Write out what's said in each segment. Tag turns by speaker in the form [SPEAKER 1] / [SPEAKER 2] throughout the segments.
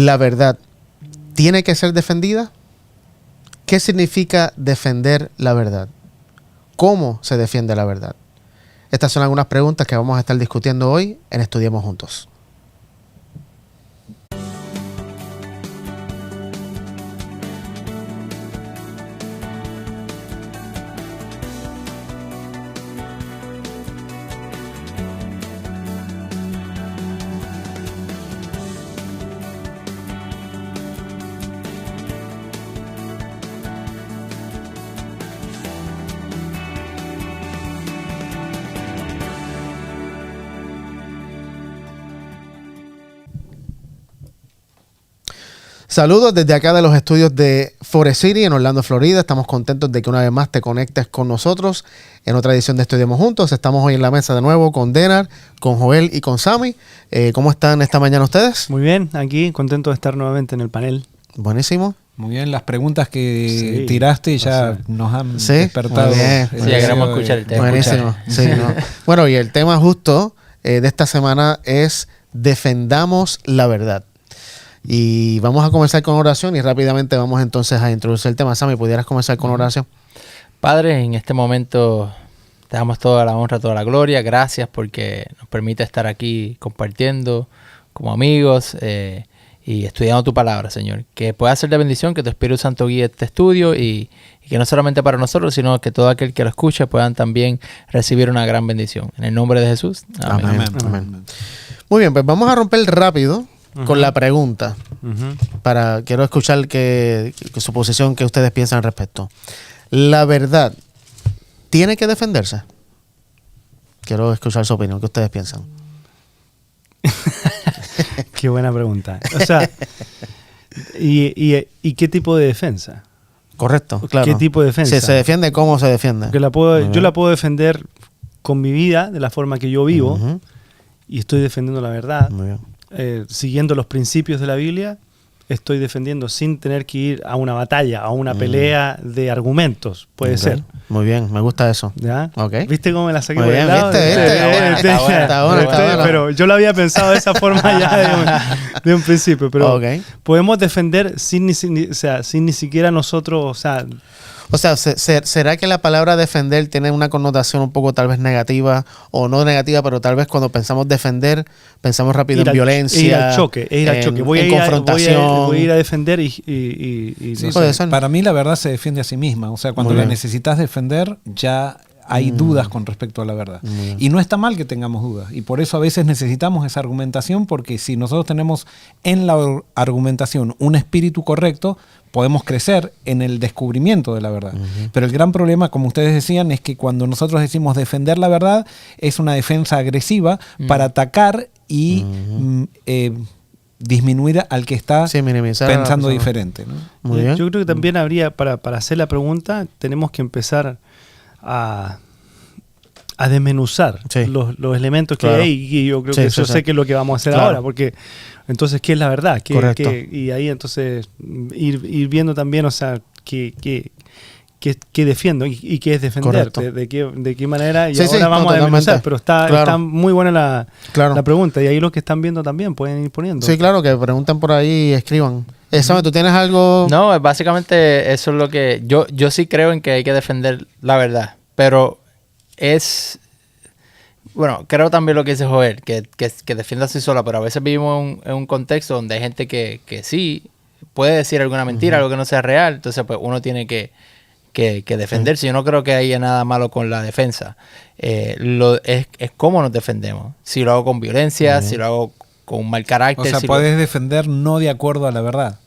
[SPEAKER 1] ¿La verdad tiene que ser defendida? ¿Qué significa defender la verdad? ¿Cómo se defiende la verdad? Estas son algunas preguntas que vamos a estar discutiendo hoy en Estudiemos Juntos. Saludos desde acá de los estudios de Forest City en Orlando, Florida. Estamos contentos de que una vez más te conectes con nosotros en otra edición de Estudiemos Juntos. Estamos hoy en la mesa de nuevo con Denar, con Joel y con Sammy. ¿Cómo están esta mañana ustedes?
[SPEAKER 2] Muy bien, aquí contento de estar nuevamente en el panel.
[SPEAKER 1] Buenísimo.
[SPEAKER 3] Muy bien, las preguntas que tiraste ya nos han despertado.
[SPEAKER 4] Sí, queremos escuchar el tema.
[SPEAKER 1] Buenísimo. Sí, ¿no? Bueno, y el tema justo de esta semana es defendamos la verdad. Y vamos a comenzar con oración y rápidamente vamos entonces a introducir el tema. Sammy, ¿pudieras comenzar con oración?
[SPEAKER 4] Padre, en este momento te damos toda la honra, toda la gloria. Gracias porque nos permite estar aquí compartiendo como amigos y estudiando tu palabra, Señor. Que pueda ser de bendición, que tu Espíritu Santo guíe este estudio y que no solamente para nosotros, sino que todo aquel que lo escuche puedan también recibir una gran bendición. En el nombre de Jesús. Amén.
[SPEAKER 1] Amén. Amén. Muy bien, pues vamos a romper rápido con la pregunta. Quiero escuchar que su posición, que ustedes piensan al respecto. ¿La verdad tiene que defenderse? Quiero escuchar su opinión. ¿Qué ustedes piensan?
[SPEAKER 2] Qué buena pregunta. O sea, ¿y qué tipo de defensa?
[SPEAKER 1] Correcto, claro.
[SPEAKER 2] ¿Qué tipo de defensa?
[SPEAKER 1] Si se defiende, ¿cómo se defiende?
[SPEAKER 2] Porque yo la puedo defender con mi vida, de la forma que yo vivo, y estoy defendiendo la verdad.
[SPEAKER 1] Muy bien.
[SPEAKER 2] Siguiendo los principios de la Biblia, estoy defendiendo sin tener que ir a una batalla, a una pelea de argumentos. Puede ser.
[SPEAKER 1] Muy bien, me gusta eso.
[SPEAKER 2] ¿Ya?
[SPEAKER 1] Okay.
[SPEAKER 2] ¿Viste cómo me la saqué
[SPEAKER 1] muy
[SPEAKER 2] por
[SPEAKER 1] bien,
[SPEAKER 2] el lado?
[SPEAKER 1] Está bueno.
[SPEAKER 2] Pero yo lo había pensado de esa forma ya de un principio. Pero podemos defender sin ni siquiera nosotros,
[SPEAKER 1] O sea, ¿será que la palabra defender tiene una connotación un poco tal vez negativa o no negativa, pero tal vez cuando pensamos defender, pensamos rápido en violencia,
[SPEAKER 2] ir al choque, voy a ir a defender y
[SPEAKER 3] sí,
[SPEAKER 2] no
[SPEAKER 3] puede
[SPEAKER 2] sé.
[SPEAKER 3] ser. Para mí la verdad se defiende a sí misma. O sea, cuando la necesitas defender ya hay dudas con respecto a la verdad. Y no está mal que tengamos dudas. Y por eso a veces necesitamos esa argumentación, porque si nosotros tenemos en la argumentación un espíritu correcto, podemos crecer en el descubrimiento de la verdad. Pero el gran problema, como ustedes decían, es que cuando nosotros decimos defender la verdad, es una defensa agresiva para atacar y disminuir al que está pensando diferente, ¿no?
[SPEAKER 1] Muy bien.
[SPEAKER 2] Yo creo que también habría, para hacer la pregunta, tenemos que empezar a desmenuzar los elementos que hay, y yo creo que sé que es lo que vamos a hacer ahora, porque entonces, ¿qué es la verdad? Y ahí entonces ir viendo también, o sea, qué defiendo y qué es defender, de qué manera, y ahora vamos a desmenuzar, pero está muy buena la pregunta, y ahí los que están viendo también pueden ir poniendo.
[SPEAKER 1] Sí, claro, que pregunten por ahí y escriban. Samuel, ¿tú tienes algo?
[SPEAKER 4] No, básicamente eso es lo que... Yo sí creo en que hay que defender la verdad, pero bueno, creo también lo que dice Joel, que defiende así sola, pero a veces vivimos en un contexto donde hay gente que sí puede decir alguna mentira, algo que no sea real, entonces pues uno tiene que defenderse. Yo no creo que haya nada malo con la defensa. Es cómo nos defendemos. Si lo hago con violencia, si lo hago con un mal carácter.
[SPEAKER 3] O sea, puedes defender no de acuerdo a la verdad.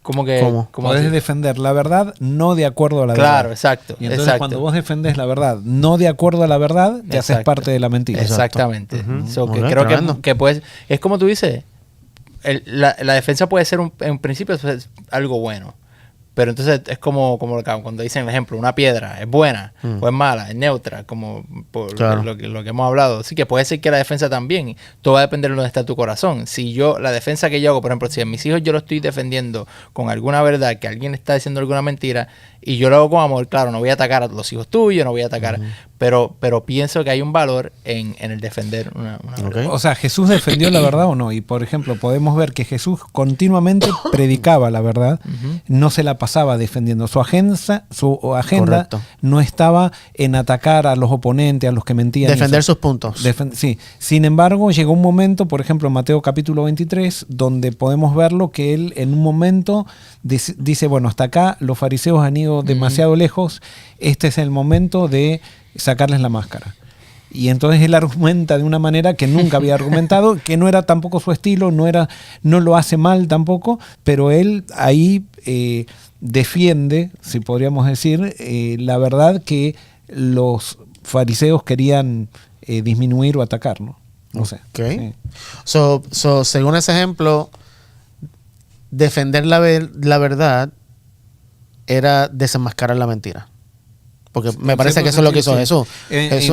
[SPEAKER 4] ¿Cómo que?
[SPEAKER 3] ¿Cómo puedes defender la verdad no de acuerdo a la verdad?
[SPEAKER 4] Claro, exacto.
[SPEAKER 3] Y entonces cuando vos defendés la verdad no de acuerdo a la verdad, te haces parte de la mentira.
[SPEAKER 4] Exactamente. Que creo que puedes... Es como tú dices, la defensa puede ser en principio algo bueno, Pero entonces es como cuando dicen el ejemplo, una piedra es buena o es mala, es neutra, como por lo que hemos hablado. Así que puede ser que la defensa también, todo va a depender de dónde está tu corazón. Si la defensa que yo hago, por ejemplo, si a mis hijos yo lo estoy defendiendo con alguna verdad, que alguien está diciendo alguna mentira, y yo lo hago con amor, claro, no voy a atacar a los hijos tuyos, no voy a atacar, pero pienso que hay un valor en el defender una verdad.
[SPEAKER 3] O sea, ¿Jesús defendió la verdad o no? Y por ejemplo, podemos ver que Jesús continuamente predicaba la verdad, no se la pasaba defendiendo. Su agenda
[SPEAKER 1] Correcto.
[SPEAKER 3] no estaba en atacar a los oponentes, a los que mentían.
[SPEAKER 1] Defender sus puntos.
[SPEAKER 3] Sí. Sin embargo, llegó un momento, por ejemplo, en Mateo capítulo 23, donde podemos verlo que él en un momento dice, bueno, hasta acá los fariseos han ido demasiado lejos, este es el momento de sacarles la máscara. Y entonces él argumenta de una manera que nunca había argumentado, que no era tampoco su estilo, no lo hace mal tampoco, pero él ahí defiende, si podríamos decir, la verdad que los fariseos querían disminuir o atacar, ¿no? No sé.
[SPEAKER 1] Okay. Sí. Según ese ejemplo, defender la verdad era desenmascarar la mentira. Porque me parece que eso es lo que hizo Jesús.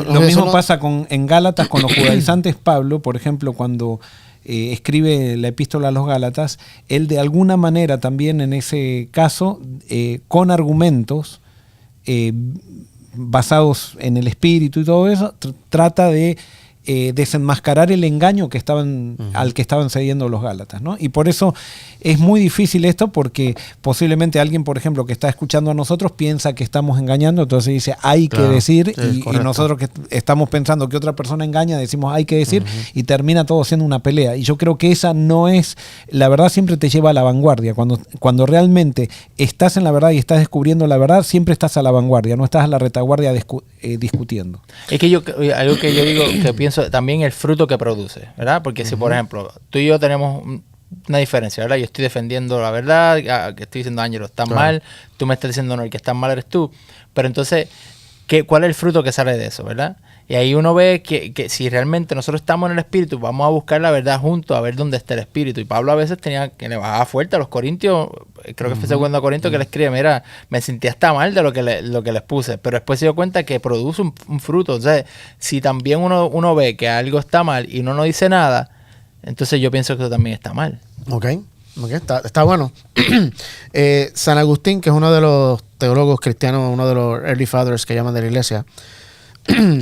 [SPEAKER 3] Lo mismo pasa en Gálatas con los judaizantes. Pablo, por ejemplo, cuando escribe la epístola a los Gálatas, él de alguna manera también en ese caso, con argumentos basados en el espíritu y todo eso, trata de desenmascarar el engaño al que estaban cediendo los Gálatas, ¿no? Y por eso es muy difícil esto, porque posiblemente alguien, por ejemplo, que está escuchando a nosotros piensa que estamos engañando, entonces dice hay que decir, y nosotros que estamos pensando que otra persona engaña, decimos hay que decir, y termina todo siendo una pelea. Y yo creo que esa no es, la verdad siempre te lleva a la vanguardia. Cuando realmente estás en la verdad y estás descubriendo la verdad, siempre estás a la vanguardia, no estás a la retaguardia discutiendo.
[SPEAKER 4] Es que algo que yo digo, que pienso también el fruto que produce, ¿verdad? Porque si, por ejemplo, tú y yo tenemos una diferencia, ¿verdad? Yo estoy defendiendo la verdad, que estoy diciendo, Ángelo, estás mal, tú me estás diciendo, no, el que está mal eres tú. Pero entonces, ¿cuál es el fruto que sale de eso, verdad? Y ahí uno ve que si realmente nosotros estamos en el Espíritu, vamos a buscar la verdad juntos, a ver dónde está el Espíritu. Y Pablo a veces tenía que le bajaba fuerte a los corintios, creo que fue segundo a Corintios, que le escribe, mira, me sentía hasta mal de lo que les puse, pero después se dio cuenta que produce un fruto. Entonces, si también uno ve que algo está mal y uno no dice nada, entonces yo pienso que eso también está mal.
[SPEAKER 1] Ok, está bueno. San Agustín, que es uno de los teólogos cristianos, uno de los early fathers que llaman de la iglesia,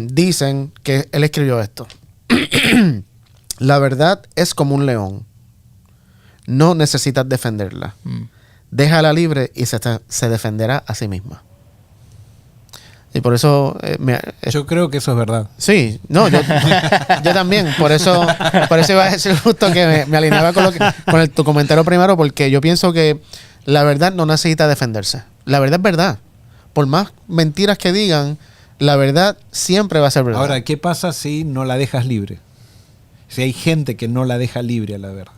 [SPEAKER 1] dicen que él escribió esto: la verdad es como un león, no necesitas defenderla, déjala libre y se defenderá a sí misma. Y por eso
[SPEAKER 3] yo creo que eso es verdad.
[SPEAKER 1] Sí, no, yo también, por eso iba a decir justo que me alineaba con tu comentario primero, porque yo pienso que la verdad no necesita defenderse. La verdad es verdad. Por más mentiras que digan, la verdad siempre va a ser verdad.
[SPEAKER 3] Ahora, ¿qué pasa si no la dejas libre? Si hay gente que no la deja libre a la verdad.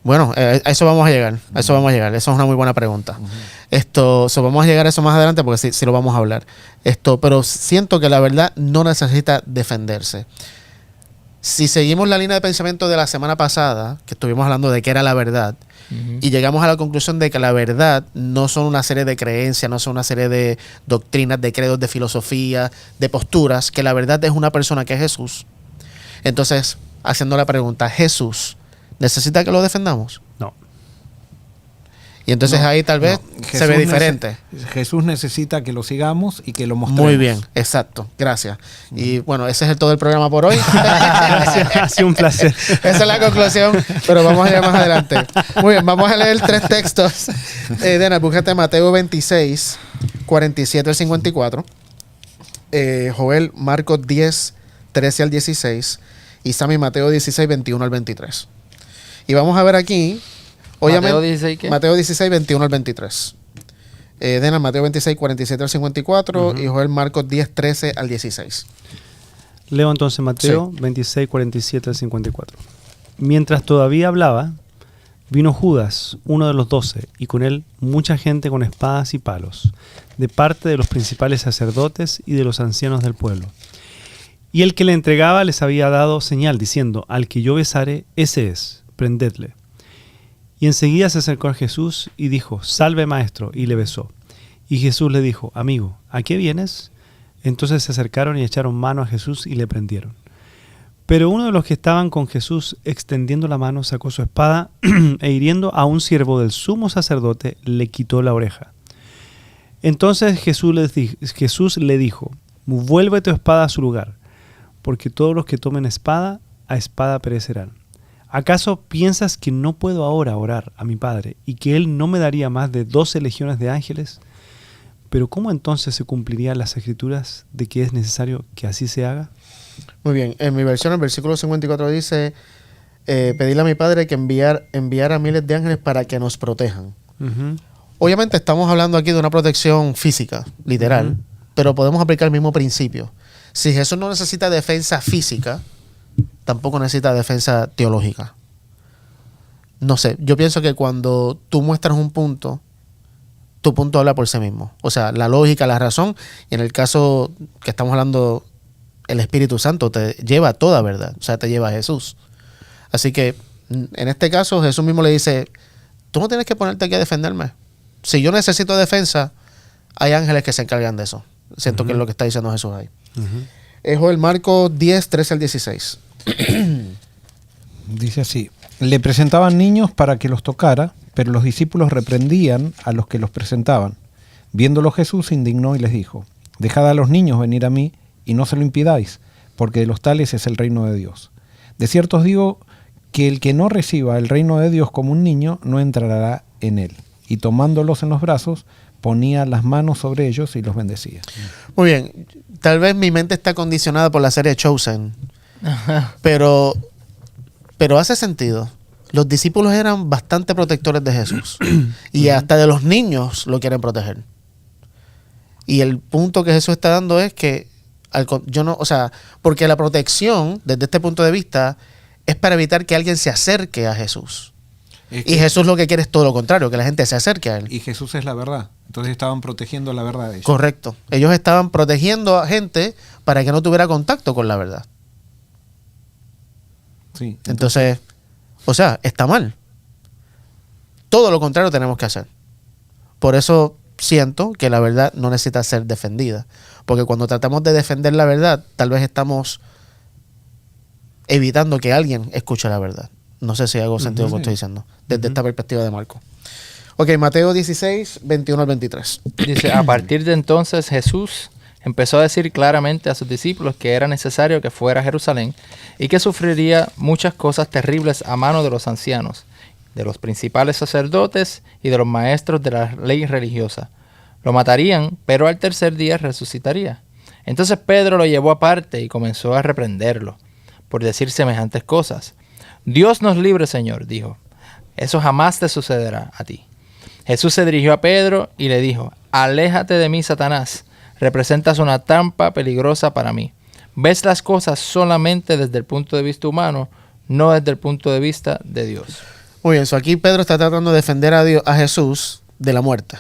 [SPEAKER 1] Bueno, a eso vamos a llegar. Eso es una muy buena pregunta. Vamos a llegar a eso más adelante porque sí lo vamos a hablar. Pero siento que la verdad no necesita defenderse. Si seguimos la línea de pensamiento de la semana pasada, que estuvimos hablando de qué era la verdad, y llegamos a la conclusión de que la verdad no son una serie de creencias, no son una serie de doctrinas, de credos, de filosofía, de posturas, que la verdad es una persona que es Jesús. Entonces, haciendo la pregunta, ¿Jesús necesita que lo defendamos?
[SPEAKER 2] No.
[SPEAKER 1] Y entonces ahí tal vez se ve diferente.
[SPEAKER 3] Jesús necesita que lo sigamos y que lo mostremos.
[SPEAKER 1] Muy bien, exacto, gracias. Y bueno, ese es todo el programa por hoy.
[SPEAKER 2] Ha sido un placer.
[SPEAKER 1] Esa es la conclusión, pero vamos a ir más adelante. Muy bien, vamos a leer 3 textos. Dena, búscate Mateo 26, 47 al 54. Joel, Marcos 10, 13 al 16. Y Sammy, Mateo 16, 21 al 23. Y vamos a ver aquí...
[SPEAKER 4] Mateo 16, ¿qué?
[SPEAKER 1] Mateo 16, 21 al 23. Dena, Mateo 26, 47 al 54. Y Joel, Marcos 10, 13 al 16.
[SPEAKER 2] Leo entonces Mateo 26, 47 al 54. Mientras todavía hablaba, vino Judas, uno de los 12, y con él mucha gente con espadas y palos, de parte de los principales sacerdotes y de los ancianos del pueblo. Y el que le entregaba les había dado señal, diciendo, al que yo besare, ese es, prendedle. Y enseguida se acercó a Jesús y dijo, salve maestro, y le besó. Y Jesús le dijo, amigo, ¿a qué vienes? Entonces se acercaron y echaron mano a Jesús y le prendieron. Pero uno de los que estaban con Jesús, extendiendo la mano, sacó su espada e hiriendo a un siervo del sumo sacerdote, le quitó la oreja. Entonces Jesús le dijo, vuelve tu espada a su lugar, porque todos los que tomen espada, a espada perecerán. ¿Acaso piensas que no puedo ahora orar a mi Padre y que Él no me daría más de 12 legiones de ángeles? Pero ¿cómo entonces se cumplirían las escrituras de que es necesario que así se haga?
[SPEAKER 1] Muy bien, en mi versión, el versículo 54 dice, pedirle a mi Padre que enviara miles de ángeles para que nos protejan. Obviamente estamos hablando aquí de una protección física, literal, pero podemos aplicar el mismo principio. Si Jesús no necesita defensa física, tampoco necesita defensa teológica. No sé, yo pienso que cuando tú muestras un punto, tu punto habla por sí mismo. O sea, la lógica, la razón, y en el caso que estamos hablando, el Espíritu Santo te lleva a toda verdad, o sea, te lleva a Jesús. Así que, en este caso, Jesús mismo le dice, tú no tienes que ponerte aquí a defenderme. Si yo necesito defensa, hay ángeles que se encargan de eso. Siento que es lo que está diciendo Jesús ahí. Es Joel Marcos 10, 13 al 16.
[SPEAKER 3] Dice así, le presentaban niños para que los tocara, pero los discípulos reprendían a los que los presentaban. Viéndolo Jesús se indignó y les dijo, dejad a los niños venir a mí y no se lo impidáis, porque de los tales es el reino de Dios. De cierto os digo que el que no reciba el reino de Dios como un niño no entrará en él. Y tomándolos en los brazos, ponía las manos sobre ellos y los bendecía.
[SPEAKER 1] Muy bien, tal vez mi mente está condicionada por la serie Chosen, pero hace sentido. Los discípulos eran bastante protectores de Jesús y hasta de los niños lo quieren proteger. Y el punto que Jesús está dando es que porque la protección desde este punto de vista es para evitar que alguien se acerque a Jesús. Y Jesús lo que quiere es todo lo contrario, que la gente se acerque a él.
[SPEAKER 3] Y Jesús es la verdad. Entonces estaban protegiendo la verdad de ellos.
[SPEAKER 1] Correcto. Ellos estaban protegiendo a gente para que no tuviera contacto con la verdad.
[SPEAKER 3] Sí.
[SPEAKER 1] Entonces, o sea, está mal. Todo lo contrario tenemos que hacer. Por eso siento que la verdad no necesita ser defendida. Porque cuando tratamos de defender la verdad, tal vez estamos evitando que alguien escuche la verdad. No sé si hago sentido con lo que estoy diciendo, desde esta perspectiva de Marco. Ok, Mateo 16, 21 al 23.
[SPEAKER 4] Dice, a partir de entonces Jesús empezó a decir claramente a sus discípulos que era necesario que fuera a Jerusalén y que sufriría muchas cosas terribles a mano de los ancianos, de los principales sacerdotes y de los maestros de la ley religiosa. Lo matarían, pero al tercer día resucitaría. Entonces Pedro lo llevó aparte y comenzó a reprenderlo por decir semejantes cosas. Dios nos libre, Señor, dijo. Eso jamás te sucederá a ti. Jesús se dirigió a Pedro y le dijo, aléjate de mí, Satanás. Representas una trampa peligrosa para mí. Ves las cosas solamente desde el punto de vista humano, no desde el punto de vista de Dios.
[SPEAKER 1] Muy bien, aquí Pedro está tratando de defender a Jesús de la muerte,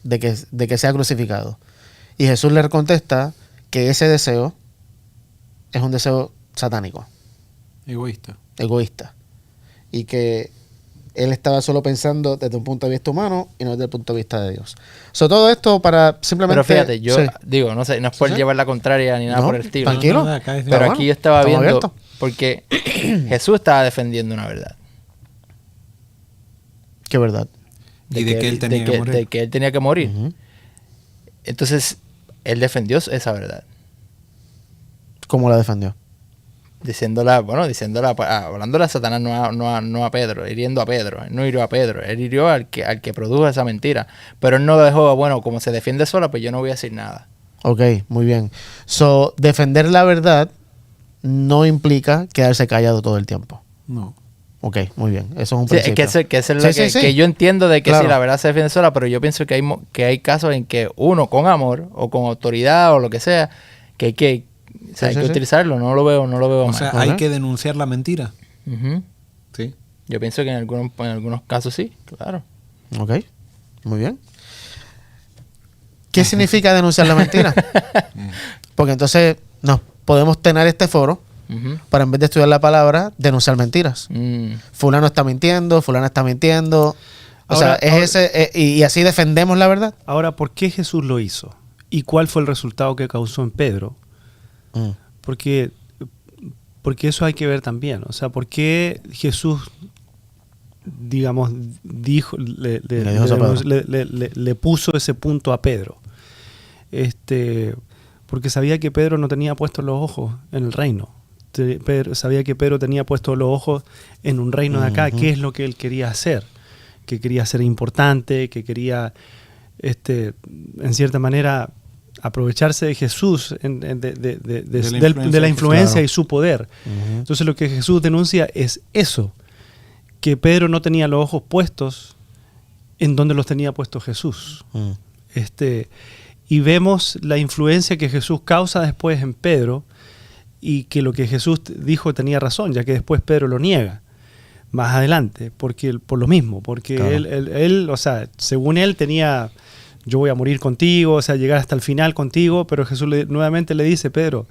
[SPEAKER 1] de que sea crucificado. Y Jesús le contesta que ese deseo es un deseo satánico. Egoísta. Y que él estaba solo pensando desde un punto de vista humano y no desde el punto de vista de Dios. Todo esto para simplemente...
[SPEAKER 4] Pero fíjate, yo digo, no sé, no es por llevar la contraria ni nada por el estilo.
[SPEAKER 1] Tranquilo.
[SPEAKER 4] Pero aquí yo estaba viendo, abiertos. Porque Jesús estaba defendiendo una verdad.
[SPEAKER 1] ¿Qué verdad?
[SPEAKER 3] De que él tenía que morir.
[SPEAKER 4] De que él tenía que morir. Entonces, él defendió esa verdad.
[SPEAKER 1] ¿Cómo la defendió?
[SPEAKER 4] Hablándole a Satanás, no a Pedro, hiriendo a Pedro. Él no hirió a Pedro, él hirió al que produjo esa mentira. Pero él no dejó, como se defiende sola, pues yo no voy a decir nada.
[SPEAKER 1] Ok, muy bien. Defender la verdad no implica quedarse callado todo el tiempo.
[SPEAKER 3] No.
[SPEAKER 1] Ok, muy bien. Eso es un principio.
[SPEAKER 4] Que yo entiendo de que
[SPEAKER 1] claro.
[SPEAKER 4] Sí, la verdad se defiende sola, pero yo pienso que hay casos en que uno, con amor o con autoridad o lo que sea, que hay que utilizarlo. No lo veo mal.
[SPEAKER 3] O sea, hay que denunciar la mentira.
[SPEAKER 4] Sí. Yo pienso que en algunos casos sí, claro.
[SPEAKER 1] Ok, muy bien. ¿Qué significa denunciar la mentira? Porque entonces nos podemos tener este foro para en vez de estudiar la palabra, denunciar mentiras. Fulano está mintiendo, fulana está mintiendo. Y así defendemos la verdad.
[SPEAKER 2] Ahora, ¿por qué Jesús lo hizo? ¿Y cuál fue el resultado que causó en Pedro? Porque eso hay que ver también. O sea, ¿por qué Jesús, digamos, le puso ese punto a Pedro? Porque sabía que Pedro no tenía puestos los ojos en el reino. Sabía que Pedro tenía puestos los ojos en un reino de acá. ¿Qué es lo que él quería hacer? Que quería ser importante, que quería, en cierta manera, aprovecharse de Jesús, de la influencia, claro, y su poder. Entonces lo que Jesús denuncia es eso, que Pedro no tenía los ojos puestos en donde los tenía puestos Jesús. Y vemos la influencia que Jesús causa después en Pedro, y que lo que Jesús dijo tenía razón, ya que después Pedro lo niega más adelante, por lo mismo, porque claro, él, o sea, según él tenía, yo voy a morir contigo, o sea, llegar hasta el final contigo, pero Jesús nuevamente le dice, Pedro,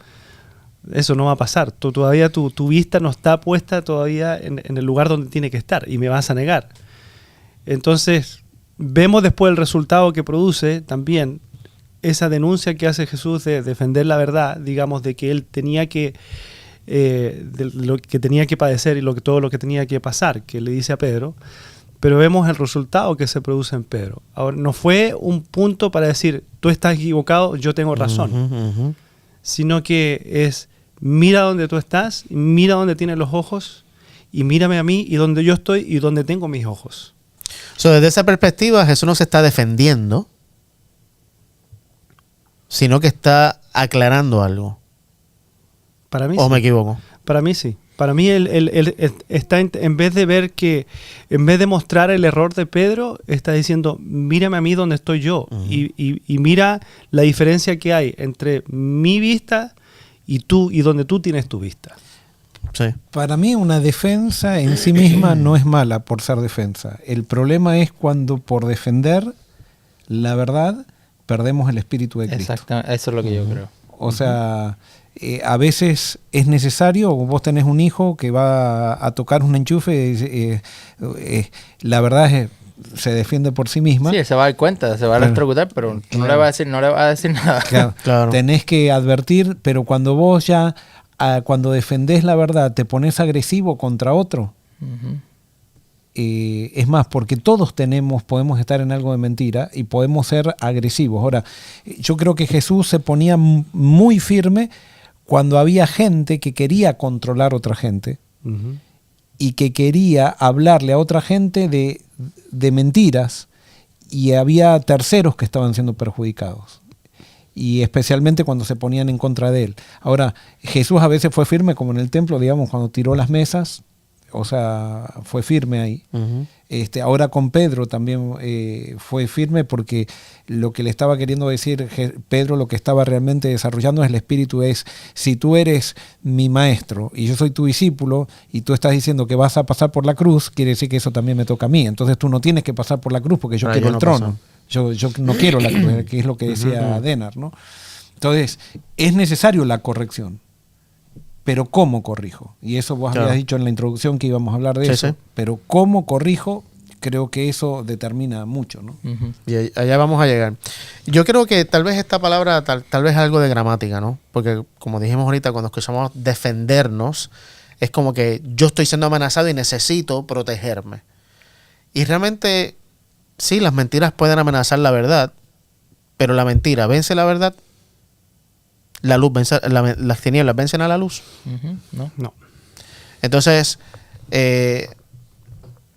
[SPEAKER 2] eso no va a pasar, todavía tu vista no está puesta todavía en el lugar donde tiene que estar, y me vas a negar. Entonces, vemos después el resultado que produce también esa denuncia que hace Jesús de defender la verdad, digamos, de que él tenía que de lo que tenía que padecer y todo lo que tenía que pasar, que le dice a Pedro, pero vemos el resultado que se produce en Pedro. Ahora, no fue un punto para decir, tú estás equivocado, yo tengo razón, sino que es, mira dónde tú estás, mira dónde tienes los ojos, y mírame a mí, y donde yo estoy, y donde tengo mis ojos.
[SPEAKER 1] Desde esa perspectiva, Jesús no se está defendiendo, sino que está aclarando algo.
[SPEAKER 2] Para mí
[SPEAKER 1] ¿O
[SPEAKER 2] sí.
[SPEAKER 1] me equivoco?
[SPEAKER 2] Para mí sí. Para mí él está, en vez de ver que, en vez de mostrar el error de Pedro, está diciendo, mírame a mí donde estoy yo, y mira la diferencia que hay entre mi vista y tú, y donde tú tienes tu vista.
[SPEAKER 1] Sí.
[SPEAKER 3] Para mí una defensa en sí misma no es mala por ser defensa. El problema es cuando por defender la verdad perdemos el espíritu de Cristo.
[SPEAKER 4] Exactamente, eso es lo que yo creo.
[SPEAKER 3] O sea, a veces es necesario, vos tenés un hijo que va a tocar un enchufe, la verdad es se defiende por sí misma.
[SPEAKER 4] Sí, se va a dar cuenta, se va a electrocutar, pero no le va a decir nada.
[SPEAKER 3] Claro. Tenés que advertir, pero cuando vos ya, cuando defendés la verdad, te pones agresivo contra otro. Es más, porque todos podemos estar en algo de mentira y podemos ser agresivos. Ahora, yo creo que Jesús se ponía muy firme cuando había gente que quería controlar a otra gente y que quería hablarle a otra gente de mentiras, y había terceros que estaban siendo perjudicados, y especialmente cuando se ponían en contra de él. Ahora, Jesús a veces fue firme, como en el templo, digamos, cuando tiró las mesas, o sea, fue firme ahí. Ahora con Pedro también fue firme, porque lo que le estaba queriendo decir Pedro, lo que estaba realmente desarrollando es el espíritu, es, si tú eres mi maestro y yo soy tu discípulo y tú estás diciendo que vas a pasar por la cruz, quiere decir que eso también me toca a mí. Entonces tú no tienes que pasar por la cruz porque yo quiero el trono. Yo no quiero la cruz, que es lo que decía Denar, ¿no? Entonces, es necesario la corrección. Pero ¿cómo corrijo? Y eso vos habías dicho en la introducción que íbamos a hablar de eso. Sí. Pero ¿cómo corrijo? Creo que eso determina mucho, ¿no?
[SPEAKER 1] Y allá vamos a llegar. Yo creo que tal vez esta palabra, tal vez algo de gramática, ¿no? Porque como dijimos ahorita, cuando escuchamos defendernos, es como que yo estoy siendo amenazado y necesito protegerme. Y realmente, sí, las mentiras pueden amenazar la verdad, pero la mentira vence la verdad. La luz vence, las tinieblas vencen a la luz.
[SPEAKER 2] No.
[SPEAKER 1] Entonces,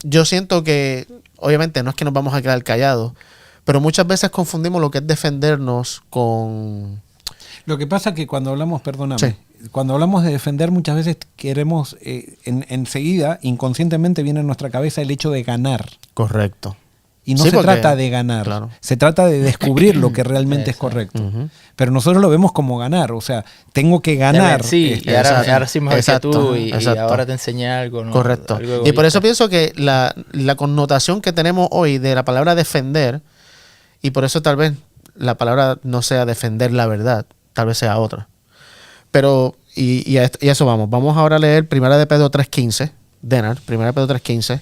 [SPEAKER 1] yo siento que, obviamente, no es que nos vamos a quedar callados, pero muchas veces confundimos lo que es defendernos con...
[SPEAKER 3] Lo que pasa es que cuando hablamos, cuando hablamos de defender, muchas veces queremos, enseguida, inconscientemente viene en nuestra cabeza el hecho de ganar.
[SPEAKER 1] Correcto.
[SPEAKER 3] Y no se trata de ganar, se trata de descubrir lo que realmente es correcto. Pero nosotros lo vemos como ganar, o sea, tengo que ganar.
[SPEAKER 4] Sí, y ahora sí mejor que tú, y ahora te enseñé algo, ¿no?
[SPEAKER 1] Correcto.
[SPEAKER 4] Algo
[SPEAKER 1] y por eso pienso que la connotación que tenemos hoy de la palabra defender, y por eso tal vez la palabra no sea defender la verdad, tal vez sea otra. Pero, y a eso vamos. Vamos ahora a leer 1 de Pedro 3.15, Denar, 1 de Pedro 3.15,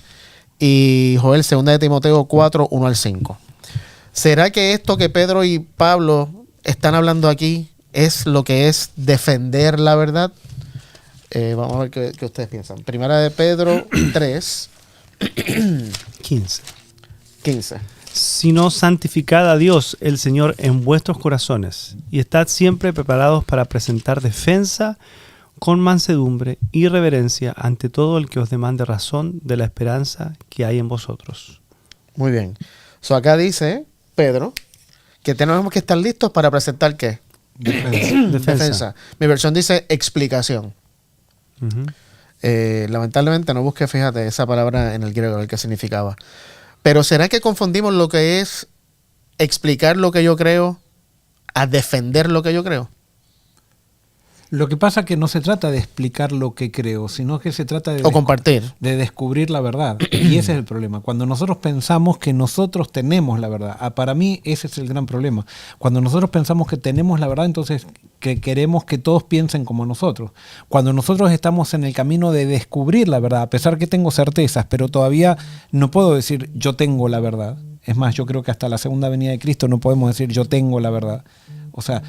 [SPEAKER 1] y Joel, 2 de Timoteo 4, 1 al 5. ¿Será que esto que Pedro y Pablo están hablando aquí es lo que es defender la verdad? Vamos a ver qué ustedes piensan. 1 de Pedro 3, 15.
[SPEAKER 2] Sino santificad a Dios el Señor en vuestros corazones, y estad siempre preparados para presentar defensa con mansedumbre y reverencia ante todo el que os demande razón de la esperanza que hay en vosotros.
[SPEAKER 1] Muy bien. Acá dice Pedro que tenemos que estar listos para presentar ¿qué? Defensa. Mi versión dice explicación. Lamentablemente no busqué, fíjate, esa palabra en el griego, el que significaba. Pero ¿será que confundimos lo que es explicar lo que yo creo a defender lo que yo creo?
[SPEAKER 3] Lo que pasa es que no se trata de explicar lo que creo, sino que se trata de
[SPEAKER 1] compartir,
[SPEAKER 3] de descubrir la verdad. Y ese es el problema. Cuando nosotros pensamos que nosotros tenemos la verdad, para mí ese es el gran problema. Cuando nosotros pensamos que tenemos la verdad, entonces que queremos que todos piensen como nosotros. Cuando nosotros estamos en el camino de descubrir la verdad, a pesar que tengo certezas, pero todavía no puedo decir yo tengo la verdad. Es más, yo creo que hasta la segunda venida de Cristo no podemos decir yo tengo la verdad. O sea,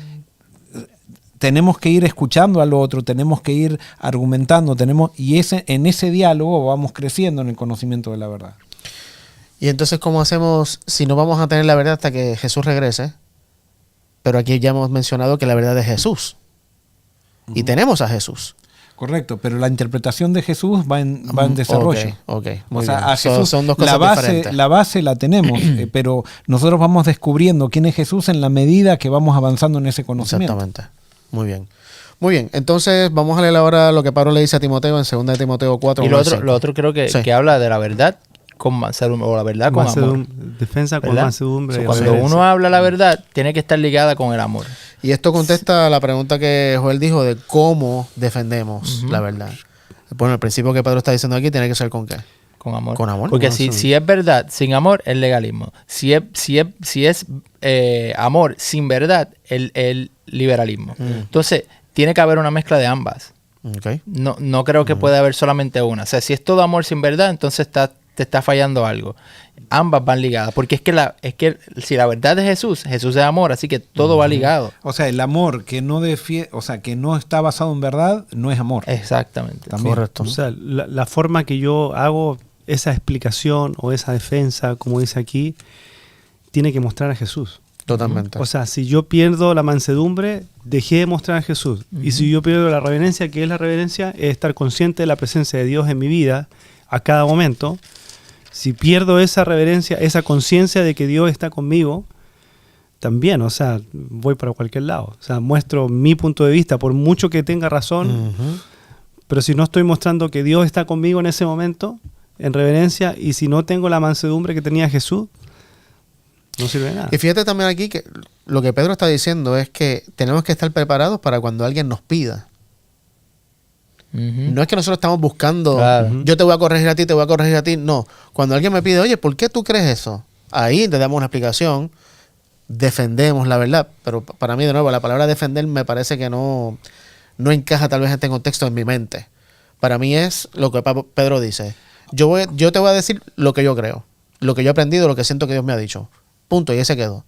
[SPEAKER 3] tenemos que ir escuchando al otro, tenemos que ir argumentando, y en ese diálogo vamos creciendo en el conocimiento de la verdad.
[SPEAKER 1] Y entonces, ¿cómo hacemos si no vamos a tener la verdad hasta que Jesús regrese? Pero aquí ya hemos mencionado que la verdad es Jesús. Y tenemos a Jesús.
[SPEAKER 3] Correcto, pero la interpretación de Jesús va en desarrollo.
[SPEAKER 1] Okay,
[SPEAKER 3] o sea, a Jesús,
[SPEAKER 1] son dos cosas diferentes.
[SPEAKER 3] La base la tenemos, pero nosotros vamos descubriendo quién es Jesús en la medida que vamos avanzando en ese conocimiento.
[SPEAKER 1] Exactamente. Muy bien. Muy bien. Entonces, vamos a leer ahora lo que Pablo le dice a Timoteo en 2 de Timoteo 4.
[SPEAKER 4] Y lo otro creo que, sí, que habla de la verdad con mansedumbre, o la verdad con amor.
[SPEAKER 2] Defensa con mansedumbre.
[SPEAKER 4] Cuando uno habla la verdad, tiene que estar ligada con el amor.
[SPEAKER 1] Y esto contesta a la pregunta que Joel dijo de cómo defendemos la verdad. Bueno, el principio que Pedro está diciendo aquí tiene que ser ¿con qué?
[SPEAKER 4] Con amor.
[SPEAKER 1] Con amor.
[SPEAKER 4] Porque si es verdad sin amor, es legalismo. Si es amor sin verdad, el liberalismo. Entonces, tiene que haber una mezcla de ambas.
[SPEAKER 1] Okay.
[SPEAKER 4] No creo que pueda haber solamente una. O sea, si es todo amor sin verdad, entonces te está fallando algo. Ambas van ligadas. Porque es que si la verdad es Jesús es amor, así que todo va ligado.
[SPEAKER 3] O sea, el amor que no que no está basado en verdad, no es amor.
[SPEAKER 4] Exactamente.
[SPEAKER 3] También.
[SPEAKER 1] Correcto.
[SPEAKER 2] O sea, la forma que yo hago esa explicación o esa defensa, como dice aquí, tiene que mostrar a Jesús.
[SPEAKER 1] Totalmente.
[SPEAKER 2] O sea, si yo pierdo la mansedumbre, dejé de mostrar a Jesús. Y si yo pierdo la reverencia, ¿qué es la reverencia? Es estar consciente de la presencia de Dios en mi vida a cada momento. Si pierdo esa reverencia, esa conciencia de que Dios está conmigo, también, o sea, voy para cualquier lado. O sea, muestro mi punto de vista, por mucho que tenga razón, pero si no estoy mostrando que Dios está conmigo en ese momento, en reverencia, y si no tengo la mansedumbre que tenía Jesús, no sirve de nada.
[SPEAKER 1] Y fíjate también aquí que lo que Pedro está diciendo es que tenemos que estar preparados para cuando alguien nos pida. No es que nosotros estamos buscando, yo te voy a corregir a ti, te voy a corregir a ti. No, cuando alguien me pide, oye, ¿por qué tú crees eso? Ahí te damos una explicación, defendemos la verdad. Pero para mí, de nuevo, la palabra defender me parece que no encaja tal vez en este contexto en mi mente. Para mí es lo que Pedro dice. Yo te voy a decir lo que yo creo, lo que yo he aprendido, lo que siento que Dios me ha dicho. Punto, y ese quedó.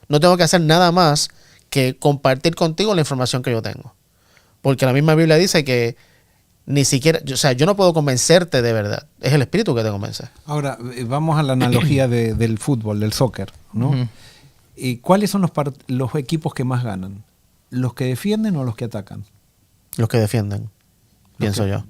[SPEAKER 1] No tengo que hacer nada más que compartir contigo la información que yo tengo. Porque la misma Biblia dice que ni siquiera, o sea, yo no puedo convencerte de verdad. Es el Espíritu que te convence.
[SPEAKER 3] Ahora, vamos a la analogía del fútbol, del soccer, ¿no? ¿Y cuáles son los equipos que más ganan? ¿Los que defienden o los que atacan?
[SPEAKER 1] Los que defienden, pienso yo.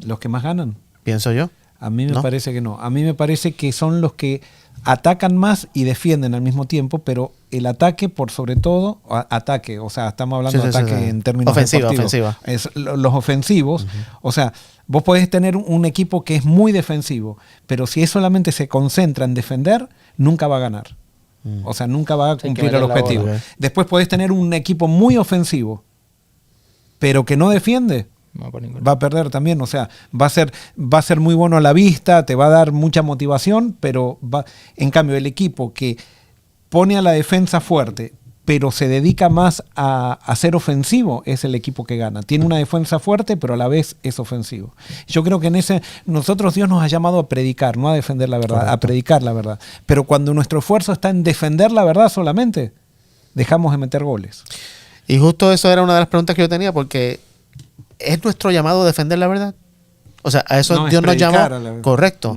[SPEAKER 3] ¿Los que más ganan?
[SPEAKER 1] Pienso yo.
[SPEAKER 3] A mí me parece que no. A mí me parece que son los que atacan más y defienden al mismo tiempo, pero el ataque por sobre todo, ataque, o sea, estamos hablando de ataque en términos
[SPEAKER 1] ofensiva.
[SPEAKER 3] Los ofensivos, o sea, vos podés tener un equipo que es muy defensivo, pero si solamente se concentra en defender, nunca va a ganar. O sea, nunca va a cumplir el objetivo. Después podés tener un equipo muy ofensivo, pero que no defiende, va a perder también. O sea, va a ser muy bueno a la vista, te va a dar mucha motivación, pero en cambio el equipo que pone a la defensa fuerte, pero se dedica más a ser ofensivo, es el equipo que gana. Tiene una defensa fuerte, pero a la vez es ofensivo. Yo creo que nosotros Dios nos ha llamado a predicar, no a defender la verdad, correcto, a predicar la verdad. Pero cuando nuestro esfuerzo está en defender la verdad solamente, dejamos de meter goles.
[SPEAKER 1] Y justo eso era una de las preguntas que yo tenía, porque ¿es nuestro llamado defender la verdad? O sea, a eso no, Dios nos llamó. Correcto.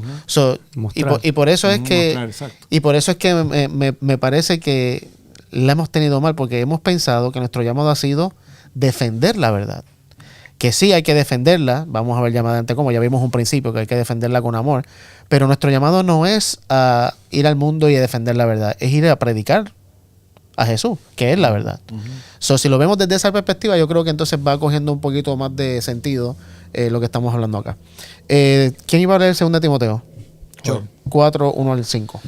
[SPEAKER 1] Y por eso es que me parece que la hemos tenido mal, porque hemos pensado que nuestro llamado ha sido defender la verdad. Que sí hay que defenderla, vamos a ver más adelante cómo, ya vimos un principio que hay que defenderla con amor, pero nuestro llamado no es a ir al mundo y a defender la verdad, es ir a predicar a Jesús, que es la verdad. Si lo vemos desde esa perspectiva, yo creo que entonces va cogiendo un poquito más de sentido lo que estamos hablando acá. ¿Quién iba a leer 2 Timoteo?
[SPEAKER 3] Yo.
[SPEAKER 1] 4, 1 al 5.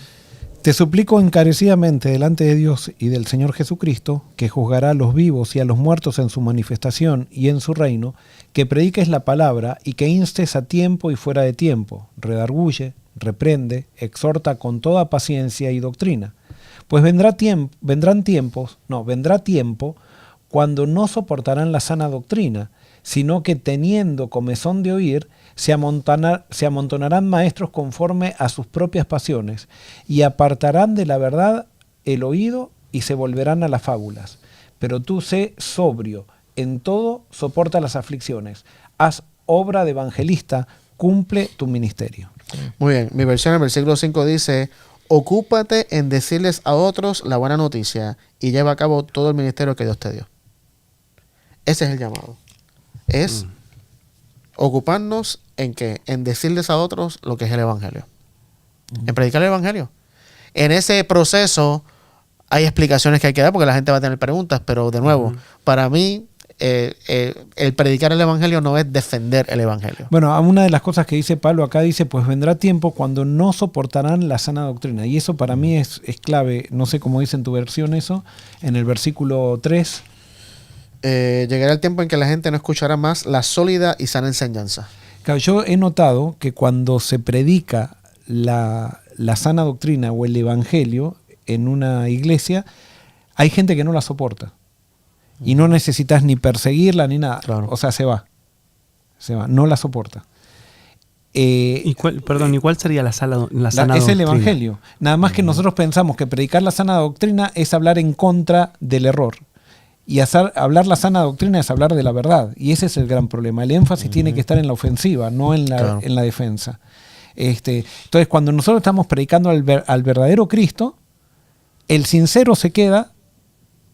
[SPEAKER 3] Te suplico encarecidamente delante de Dios y del Señor Jesucristo, que juzgará a los vivos y a los muertos en su manifestación y en su reino, que prediques la palabra y que instes a tiempo y fuera de tiempo, redarguye, reprende, exhorta con toda paciencia y doctrina. Pues vendrá tiempo cuando no soportarán la sana doctrina, sino que teniendo comezón de oír, se amontonarán maestros conforme a sus propias pasiones, y apartarán de la verdad el oído y se volverán a las fábulas. Pero tú sé sobrio, en todo soporta las aflicciones, haz obra de evangelista, cumple tu ministerio.
[SPEAKER 1] Muy bien, mi versión en el versículo 5 dice: ocúpate en decirles a otros la buena noticia y lleva a cabo todo el ministerio que Dios te dio. Ese es el llamado. Es ocuparnos en ¿qué? En decirles a otros lo que es el evangelio. En predicar el evangelio. En ese proceso hay explicaciones que hay que dar porque la gente va a tener preguntas, pero de nuevo, para mí el predicar el evangelio no es defender el evangelio.
[SPEAKER 3] Bueno, una de las cosas que dice Pablo acá dice, pues vendrá tiempo cuando no soportarán la sana doctrina. Y eso para mí es clave. No sé cómo dice en tu versión eso, en el versículo 3.
[SPEAKER 1] Llegará el tiempo en que la gente no escuchará más la sólida y sana enseñanza.
[SPEAKER 3] Claro, yo he notado que cuando se predica la sana doctrina o el evangelio en una iglesia, hay gente que no la soporta. Y no necesitas ni perseguirla ni nada.
[SPEAKER 1] Claro.
[SPEAKER 3] O sea, se va, no la soporta.
[SPEAKER 2] ¿Y cuál sería la sana doctrina?
[SPEAKER 3] Es el evangelio. Nada más que nosotros pensamos que predicar la sana doctrina es hablar en contra del error. Y hablar la sana doctrina es hablar de la verdad. Y ese es el gran problema. El énfasis tiene que estar en la ofensiva, no en la defensa. Entonces, cuando nosotros estamos predicando al verdadero Cristo, el sincero se queda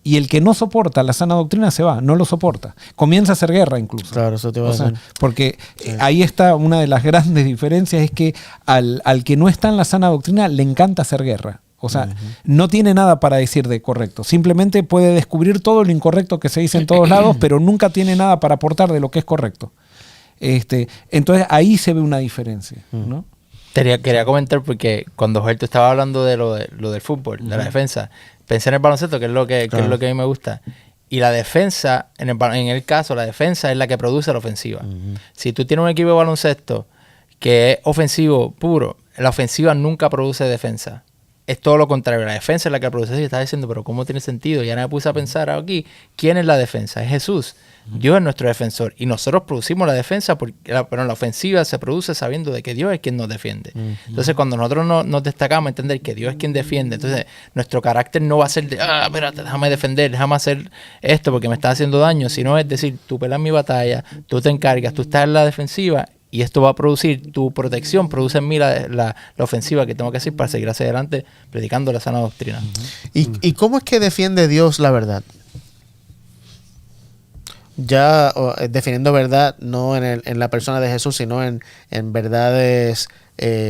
[SPEAKER 3] y el que no soporta la sana doctrina se va, no lo soporta. Comienza a hacer guerra incluso.
[SPEAKER 1] Claro, eso te va a decir.
[SPEAKER 3] Porque ahí está una de las grandes diferencias, es que al que no está en la sana doctrina le encanta hacer guerra. O sea, no tiene nada para decir de correcto. Simplemente puede descubrir todo lo incorrecto que se dice en todos lados, pero nunca tiene nada para aportar de lo que es correcto. Entonces ahí se ve una diferencia, ¿no?
[SPEAKER 4] Quería comentar porque cuando Roberto estaba hablando de lo del fútbol, de la defensa, pensé en el baloncesto, que es lo que es lo que a mí me gusta. Y la defensa, en el caso, la defensa es la que produce la ofensiva. Si tú tienes un equipo de baloncesto que es ofensivo puro, la ofensiva nunca produce defensa. Es todo lo contrario, la defensa es la que produce. Y estás diciendo, pero ¿cómo tiene sentido? Y ahora me puse a pensar aquí, ¿quién es la defensa? Es Jesús. Dios es nuestro defensor. Y nosotros producimos la defensa, pero la ofensiva se produce sabiendo de que Dios es quien nos defiende. Entonces, cuando nosotros nos destacamos a entender que Dios es quien defiende, entonces nuestro carácter no va a ser de, espérate, déjame defender, déjame hacer esto porque me está haciendo daño, sino es decir, tú peleas mi batalla, tú te encargas, tú estás en la defensiva. Y esto va a producir, tu protección produce en mí la ofensiva que tengo que hacer para seguir hacia adelante predicando la sana doctrina.
[SPEAKER 1] ¿Y cómo es que defiende Dios la verdad? Ya definiendo verdad no en la persona de Jesús, sino en verdades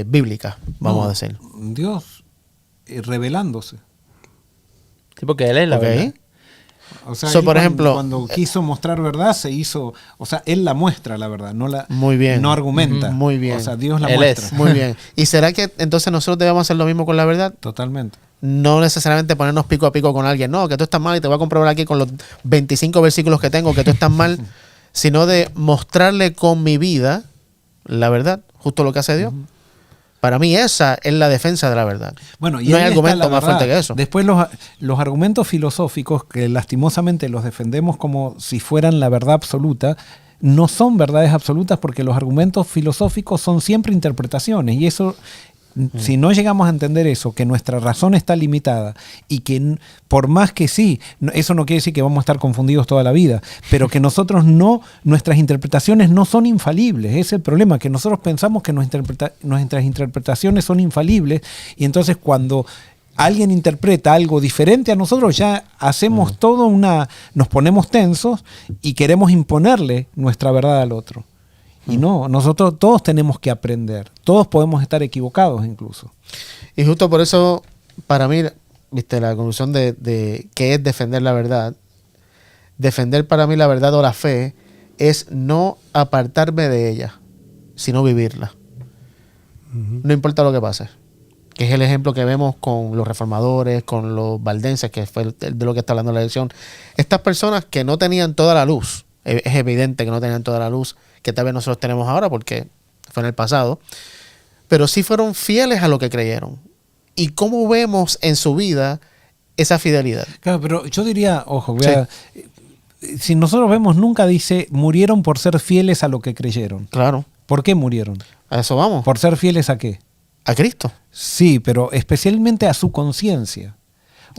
[SPEAKER 1] bíblicas, vamos a decir.
[SPEAKER 3] Dios revelándose.
[SPEAKER 4] Sí, porque Él es la verdad.
[SPEAKER 3] O sea,
[SPEAKER 1] por ejemplo,
[SPEAKER 3] cuando quiso mostrar verdad, se hizo, o sea, él la muestra la verdad,
[SPEAKER 1] muy bien,
[SPEAKER 3] no argumenta.
[SPEAKER 1] Muy bien.
[SPEAKER 3] O sea, Dios la muestra.
[SPEAKER 1] Muy bien. ¿Y será que entonces nosotros debemos hacer lo mismo con la verdad?
[SPEAKER 3] Totalmente.
[SPEAKER 1] No necesariamente ponernos pico a pico con alguien, no, que tú estás mal y te voy a comprobar aquí con los 25 versículos que tengo que tú estás mal, sino de mostrarle con mi vida la verdad, justo lo que hace Dios. Para mí esa es la defensa de la verdad.
[SPEAKER 3] Bueno, y
[SPEAKER 1] no hay argumento más fuerte que eso.
[SPEAKER 3] Después los argumentos filosóficos, que lastimosamente los defendemos como si fueran la verdad absoluta, no son verdades absolutas, porque los argumentos filosóficos son siempre interpretaciones, y eso, si no llegamos a entender eso, que nuestra razón está limitada y que por más que sí, eso no quiere decir que vamos a estar confundidos toda la vida, pero que nosotros nuestras interpretaciones no son infalibles. Ese es el problema, que nosotros pensamos que nuestras interpretaciones son infalibles, y entonces cuando alguien interpreta algo diferente a nosotros, ya hacemos nos ponemos tensos y queremos imponerle nuestra verdad al otro. Y no, nosotros todos tenemos que aprender, todos podemos estar equivocados incluso.
[SPEAKER 1] Y justo por eso, para mí, viste, la conclusión de qué es defender la verdad, defender para mí la verdad o la fe es no apartarme de ella, sino vivirla. No importa lo que pase. Que es el ejemplo que vemos con los reformadores, con los valdenses, que fue de lo que está hablando la lección. Estas personas que no tenían toda la luz, es evidente que no tenían toda la luz que tal vez nosotros tenemos ahora, porque fue en el pasado, pero sí fueron fieles a lo que creyeron. ¿Y cómo vemos en su vida esa fidelidad?
[SPEAKER 3] Claro, pero yo diría, ojo, si nosotros vemos, nunca dice murieron por ser fieles a lo que creyeron.
[SPEAKER 1] Claro.
[SPEAKER 3] ¿Por qué murieron?
[SPEAKER 1] A eso vamos.
[SPEAKER 3] ¿Por ser fieles a qué?
[SPEAKER 1] A Cristo.
[SPEAKER 3] Sí, pero especialmente a su conciencia.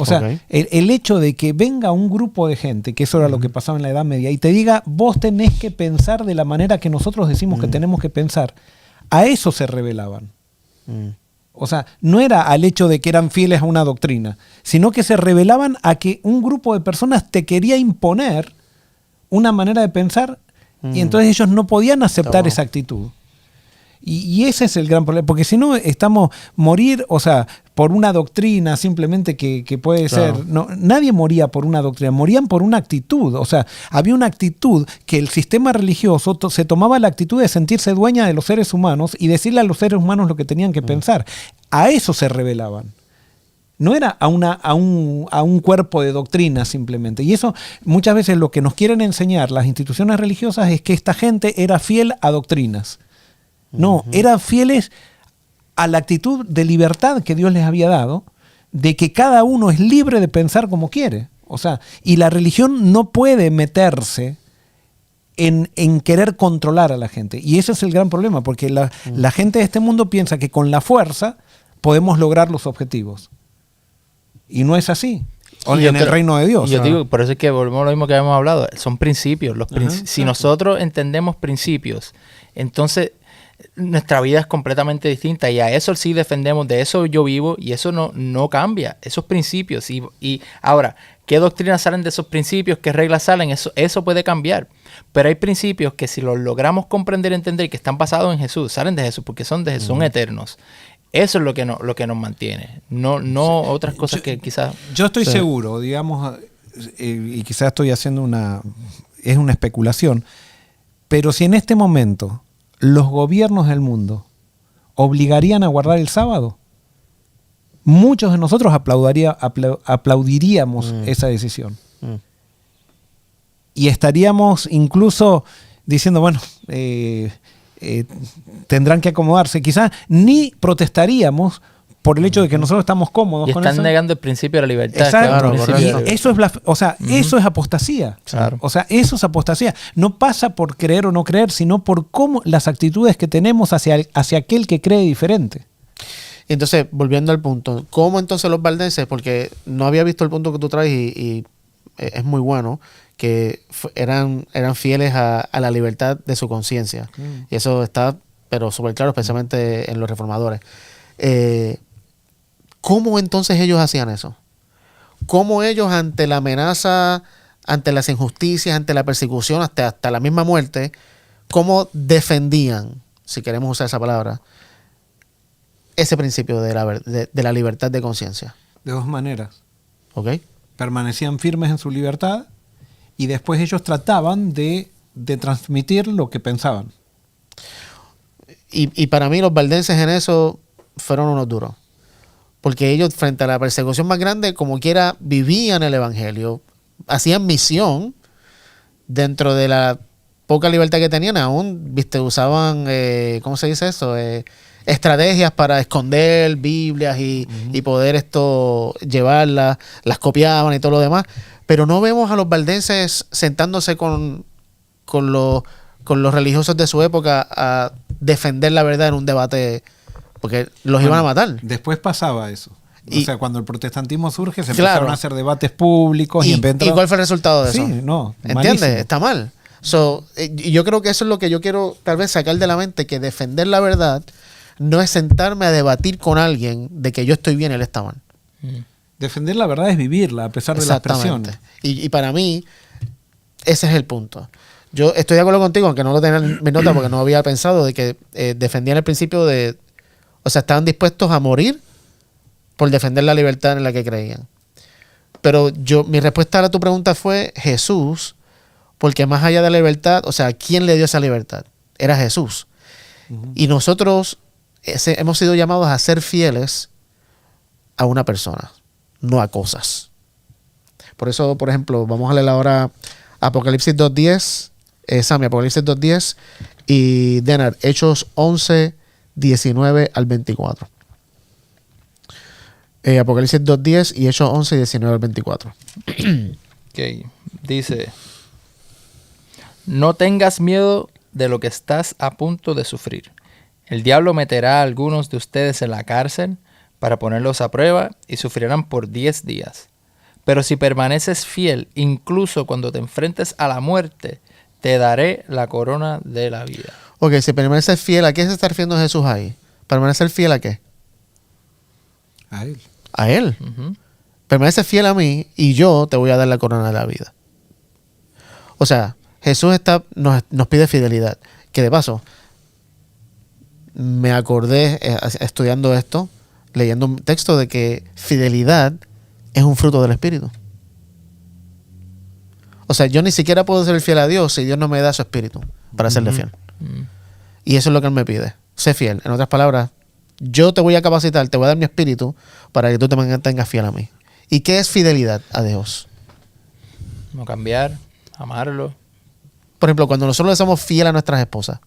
[SPEAKER 3] O sea, el hecho de que venga un grupo de gente, que eso era lo que pasaba en la Edad Media, y te diga, vos tenés que pensar de la manera que nosotros decimos que tenemos que pensar, a eso se rebelaban. O sea, no era al hecho de que eran fieles a una doctrina, sino que se rebelaban a que un grupo de personas te quería imponer una manera de pensar, y entonces ellos no podían aceptar esa actitud. Y ese es el gran problema, porque si no estamos morir, o sea, por una doctrina simplemente que puede ser, no, nadie moría por una doctrina, morían por una actitud. O sea, había una actitud que el sistema religioso se tomaba la actitud de sentirse dueña de los seres humanos y decirle a los seres humanos lo que tenían que pensar. A eso se rebelaban. No era a un cuerpo de doctrina simplemente. Y eso muchas veces lo que nos quieren enseñar las instituciones religiosas es que esta gente era fiel a doctrinas. No, eran fieles a la actitud de libertad que Dios les había dado, de que cada uno es libre de pensar como quiere. O sea, y la religión no puede meterse en querer controlar a la gente. Y ese es el gran problema, porque la gente de este mundo piensa que con la fuerza podemos lograr los objetivos. Y no es así. En el reino de Dios.
[SPEAKER 4] Yo digo, por eso es que volvemos a lo mismo que habíamos hablado. Son principios. Si nosotros entendemos principios, entonces nuestra vida es completamente distinta, y a eso sí defendemos, de eso yo vivo, y eso no cambia, esos principios. Y ahora, ¿qué doctrinas salen de esos principios? ¿Qué reglas salen? Eso puede cambiar, pero hay principios que si los logramos comprender y entender, que están basados en Jesús, salen de Jesús, porque son de Jesús, son eternos. Eso es lo que nos mantiene, no otras cosas que quizás...
[SPEAKER 3] Yo estoy seguro, digamos, y quizás estoy haciendo una especulación, pero si en este momento los gobiernos del mundo obligarían a guardar el sábado, muchos de nosotros aplaudiríamos esa decisión. Y estaríamos incluso diciendo, bueno, tendrán que acomodarse. Quizás ni protestaríamos por el hecho de que nosotros estamos cómodos
[SPEAKER 4] con eso. Y están negando el principio de la libertad.
[SPEAKER 3] Exacto. Y eso es eso es apostasía.
[SPEAKER 4] Claro.
[SPEAKER 3] O sea, eso es apostasía. No pasa por creer o no creer, sino por cómo las actitudes que tenemos hacia aquel que cree diferente.
[SPEAKER 1] Entonces, volviendo al punto, ¿cómo entonces los valdenses? Porque no había visto el punto que tú traes y es muy bueno, que eran fieles a la libertad de su conciencia. Y eso está, pero súper claro, especialmente en los reformadores. ¿Cómo entonces ellos hacían eso? ¿Cómo ellos ante la amenaza, ante las injusticias, ante la persecución, hasta la misma muerte, cómo defendían, si queremos usar esa palabra, ese principio de la libertad de conciencia?
[SPEAKER 3] De dos maneras.
[SPEAKER 1] ¿Ok?
[SPEAKER 3] Permanecían firmes en su libertad y después ellos trataban de transmitir lo que pensaban.
[SPEAKER 1] Y para mí los valdenses en eso fueron unos duros. Porque ellos, frente a la persecución más grande, como quiera, vivían el evangelio, hacían misión dentro de la poca libertad que tenían, aún, usaban, ¿cómo se dice eso? estrategias para esconder Biblias y poder llevarlas, las copiaban y todo lo demás. Pero no vemos a los valdenses sentándose con los religiosos de su época a defender la verdad en un debate, porque los iban a matar.
[SPEAKER 3] Después pasaba eso. O sea, cuando el protestantismo surge, se empezaron a hacer debates públicos. ¿Y
[SPEAKER 1] cuál fue el resultado de eso?
[SPEAKER 3] Sí, no,
[SPEAKER 1] ¿entiendes?
[SPEAKER 3] malísimo.
[SPEAKER 1] Está mal. Yo creo que eso es lo que yo quiero tal vez sacar de la mente, que defender la verdad no es sentarme a debatir con alguien de que yo estoy bien y él está mal.
[SPEAKER 3] Defender la verdad es vivirla, a pesar de las presiones.
[SPEAKER 1] Y para mí, ese es el punto. Yo estoy de acuerdo contigo, aunque no lo tenía en mi nota porque no había pensado, de que defendían el principio de... O sea, estaban dispuestos a morir por defender la libertad en la que creían. Pero mi respuesta a tu pregunta fue Jesús, porque más allá de la libertad, o sea, ¿quién le dio esa libertad? Era Jesús. Y nosotros hemos sido llamados a ser fieles a una persona, no a cosas. Por eso, por ejemplo, vamos a leer ahora Apocalipsis 2.10, Sammy, Apocalipsis 2.10 y Denar, Hechos 11, 19 al 24. Apocalipsis 2.10 y Hechos 11, 19 al 24.
[SPEAKER 4] Okay. Dice: no tengas miedo de lo que estás a punto de sufrir. El diablo meterá a algunos de ustedes en la cárcel para ponerlos a prueba y sufrirán por 10 días. Pero si permaneces fiel, incluso cuando te enfrentes a la muerte, te daré la corona de la vida.
[SPEAKER 1] Ok, si permaneces fiel, ¿a qué se está refiriendo Jesús ahí? ¿Permanecer fiel a qué?
[SPEAKER 3] A Él.
[SPEAKER 1] A Él. Permaneces fiel a mí y yo te voy a dar la corona de la vida. O sea, Jesús nos pide fidelidad. Que de paso, me acordé estudiando esto, leyendo un texto de que fidelidad es un fruto del Espíritu. O sea, yo ni siquiera puedo ser fiel a Dios si Dios no me da su Espíritu para serle fiel. Y eso es lo que Él me pide. Sé fiel. En otras palabras, yo te voy a capacitar, te voy a dar mi Espíritu para que tú te mantengas fiel a mí. ¿Y qué es fidelidad a Dios?
[SPEAKER 4] No cambiar, amarlo.
[SPEAKER 1] Por ejemplo, cuando nosotros le somos fiel a nuestras esposas,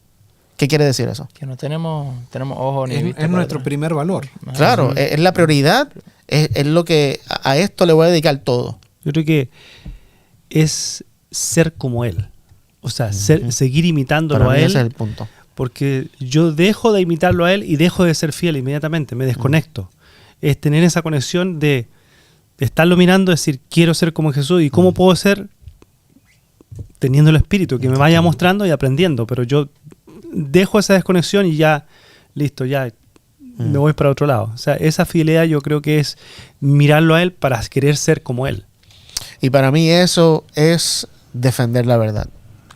[SPEAKER 1] ¿qué quiere decir eso?
[SPEAKER 4] Que no tenemos ojos ni vista.
[SPEAKER 3] Es nuestro primer valor.
[SPEAKER 1] Claro, es la prioridad, es lo que a esto le voy a dedicar todo.
[SPEAKER 2] Yo creo que es ser como Él. O sea, seguir imitándolo
[SPEAKER 1] Para
[SPEAKER 2] a
[SPEAKER 1] mí
[SPEAKER 2] Él.
[SPEAKER 1] ese es el punto.
[SPEAKER 2] Porque yo dejo de imitarlo a Él y dejo de ser fiel inmediatamente, me desconecto. Es tener esa conexión de estarlo mirando, decir, quiero ser como Jesús. ¿Y cómo puedo ser? Teniendo el Espíritu, que me vaya mostrando y aprendiendo. Pero yo dejo esa desconexión y ya, listo, ya me voy para otro lado. O sea, esa fidelidad yo creo que es mirarlo a Él para querer ser como Él.
[SPEAKER 1] Y para mí eso es defender la verdad.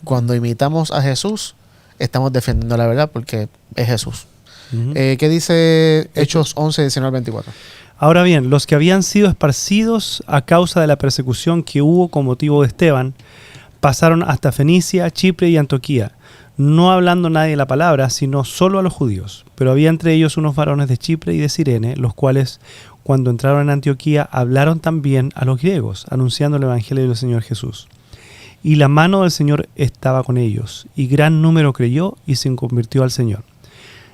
[SPEAKER 1] Cuando imitamos a Jesús, estamos defendiendo la verdad porque es Jesús. ¿Qué dice Hechos 11, 19 al 24?
[SPEAKER 2] Ahora bien, los que habían sido esparcidos a causa de la persecución que hubo con motivo de Esteban, pasaron hasta Fenicia, Chipre y Antioquía, no hablando nadie la palabra, sino solo a los judíos. Pero había entre ellos unos varones de Chipre y de Cirene, los cuales, cuando entraron en Antioquía, hablaron también a los griegos, anunciando el evangelio del Señor Jesús. Y la mano del Señor estaba con ellos, y gran número creyó y se convirtió al Señor.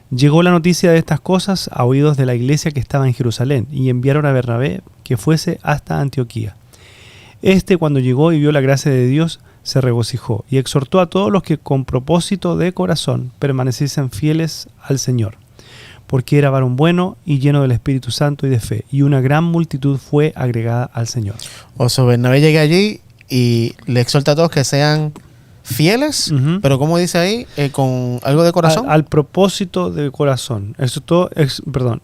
[SPEAKER 2] Llegó la noticia de estas cosas a oídos de la iglesia que estaba en Jerusalén, y enviaron a Bernabé que fuese hasta Antioquía. Cuando llegó y vio la gracia de Dios, se regocijó, y exhortó a todos los que con propósito de corazón permaneciesen fieles al Señor, porque era varón bueno y lleno del Espíritu Santo y de fe, y una gran multitud fue agregada al Señor.
[SPEAKER 1] O sea, Bernabé llega allí y le exhorta a todos que sean fieles, pero como dice ahí, con algo de corazón.
[SPEAKER 2] Al propósito de corazón.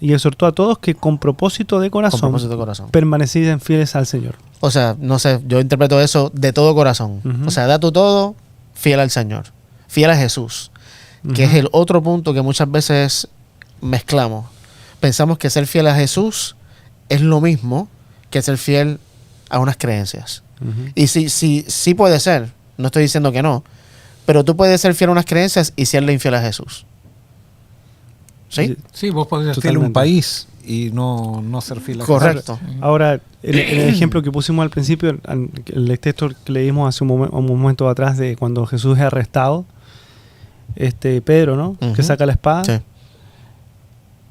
[SPEAKER 2] Y exhortó a todos que con propósito de corazón, permaneciesen fieles al Señor.
[SPEAKER 1] O sea, no sé, yo interpreto eso de todo corazón. O sea, da tu todo fiel al Señor, fiel a Jesús, que es el otro punto que muchas veces mezclamos. Pensamos que ser fiel a Jesús es lo mismo que ser fiel a unas creencias. Y sí puede ser. No estoy diciendo que no, pero tú puedes ser fiel a unas creencias y serle infiel a Jesús. ¿Sí?
[SPEAKER 3] Sí, vos podés ser un país y no ser fiel a
[SPEAKER 1] Jesús. Correcto.
[SPEAKER 2] Ahora, en el ejemplo que pusimos al principio, el texto que leímos hace un momento atrás de cuando Jesús es arrestado, Pedro, ¿no? Que saca la espada. Sí.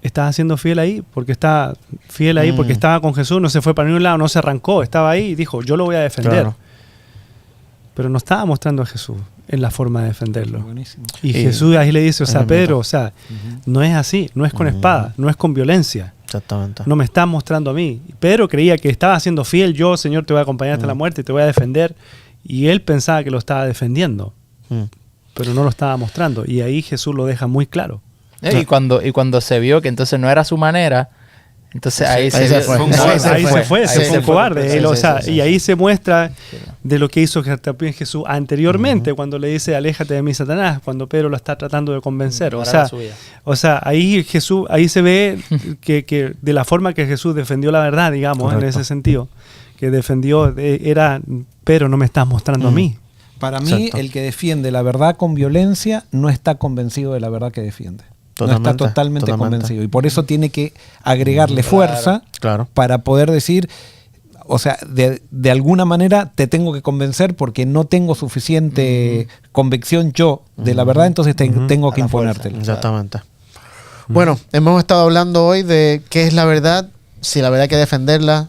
[SPEAKER 2] estaba siendo fiel ahí, porque estaba fiel ahí, porque estaba con Jesús, no se fue para ningún lado, no se arrancó, estaba ahí y dijo, yo lo voy a defender. Claro. Pero no estaba mostrando a Jesús en la forma de defenderlo. Buenísimo. Y Jesús ahí le dice, o sea, Pedro, o sea, no es así, no es con espada, no es con violencia.
[SPEAKER 1] Exactamente.
[SPEAKER 2] No me estás mostrando a mí. Pedro creía que estaba siendo fiel, yo, Señor, te voy a acompañar hasta la muerte y te voy a defender. Y él pensaba que lo estaba defendiendo, pero no lo estaba mostrando. Y ahí Jesús lo deja muy claro.
[SPEAKER 4] Y cuando se vio que entonces no era su manera, entonces ahí se fue.
[SPEAKER 2] Se fue un cobarde. Y ahí se muestra de lo que hizo también Jesús anteriormente, cuando le dice, aléjate de mí, Satanás, cuando Pedro lo está tratando de convencer. O sea, ahí Jesús, ahí se ve que de la forma que Jesús defendió la verdad, digamos, correcto, en ese sentido, que defendió, era, pero no me estás mostrando a mí.
[SPEAKER 3] Para mí, exacto, el que defiende la verdad con violencia no está convencido de la verdad que defiende. Totalmente, no está totalmente convencido. Y por eso tiene que agregarle fuerza, claro, para poder decir, o sea, de alguna manera te tengo que convencer porque no tengo suficiente convicción yo de la verdad, entonces tengo que imponértelo.
[SPEAKER 1] Exactamente. Bueno, hemos estado hablando hoy de qué es la verdad, si la verdad hay que defenderla,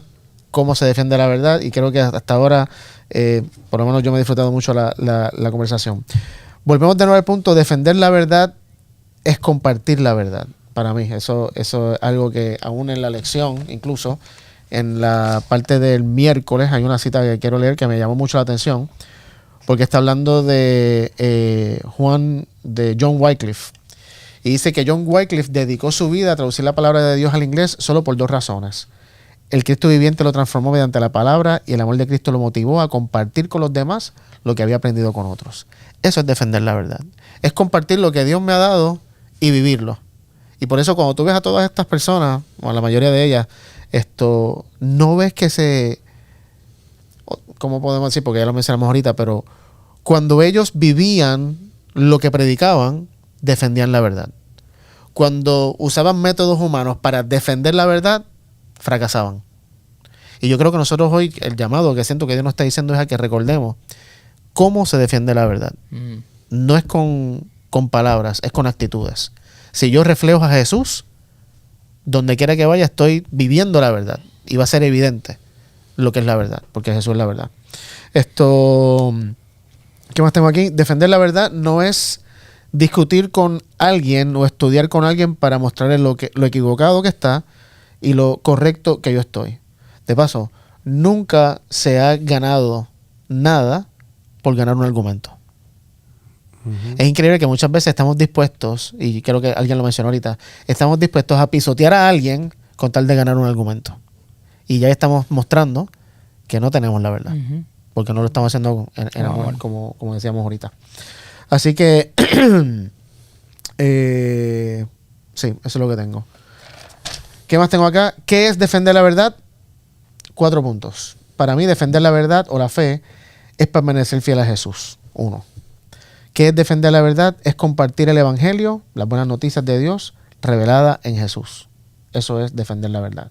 [SPEAKER 1] cómo se defiende la verdad, y creo que hasta ahora, por lo menos yo me he disfrutado mucho la conversación. Volvemos de nuevo al punto, defender la verdad es compartir la verdad. Para mí, eso es algo que aún en la lección, incluso en la parte del miércoles, hay una cita que quiero leer que me llamó mucho la atención, porque está hablando de John Wycliffe. Y dice que John Wycliffe dedicó su vida a traducir la palabra de Dios al inglés solo por 2 razones. El Cristo viviente lo transformó mediante la palabra y el amor de Cristo lo motivó a compartir con los demás lo que había aprendido con otros. Eso es defender la verdad. Es compartir lo que Dios me ha dado y vivirlo. Y por eso cuando tú ves a todas estas personas, o a la mayoría de ellas, no ves que ¿cómo podemos decir? Porque ya lo mencionamos ahorita, pero cuando ellos vivían lo que predicaban, defendían la verdad. Cuando usaban métodos humanos para defender la verdad, fracasaban. Y yo creo que nosotros hoy, el llamado que siento que Dios nos está diciendo es a que recordemos cómo se defiende la verdad. No es con palabras, es con actitudes. Si yo reflejo a Jesús, donde quiera que vaya estoy viviendo la verdad y va a ser evidente lo que es la verdad, porque Jesús es la verdad. ¿Qué más tengo aquí? Defender la verdad no es discutir con alguien o estudiar con alguien para mostrarle lo equivocado que está y lo correcto que yo estoy. De paso, nunca se ha ganado nada por ganar un argumento. Es increíble que muchas veces estamos dispuestos, y creo que alguien lo mencionó ahorita, estamos dispuestos a pisotear a alguien con tal de ganar un argumento. Y ya estamos mostrando que no tenemos la verdad, porque no lo estamos haciendo en amor, como decíamos ahorita. Así que, sí, eso es lo que tengo. ¿Qué más tengo acá? ¿Qué es defender la verdad? 4 puntos. Para mí, defender la verdad o la fe es permanecer fiel a Jesús. 1. ¿Qué es defender la verdad? Es compartir el evangelio, las buenas noticias de Dios revelada en Jesús. Eso es defender la verdad.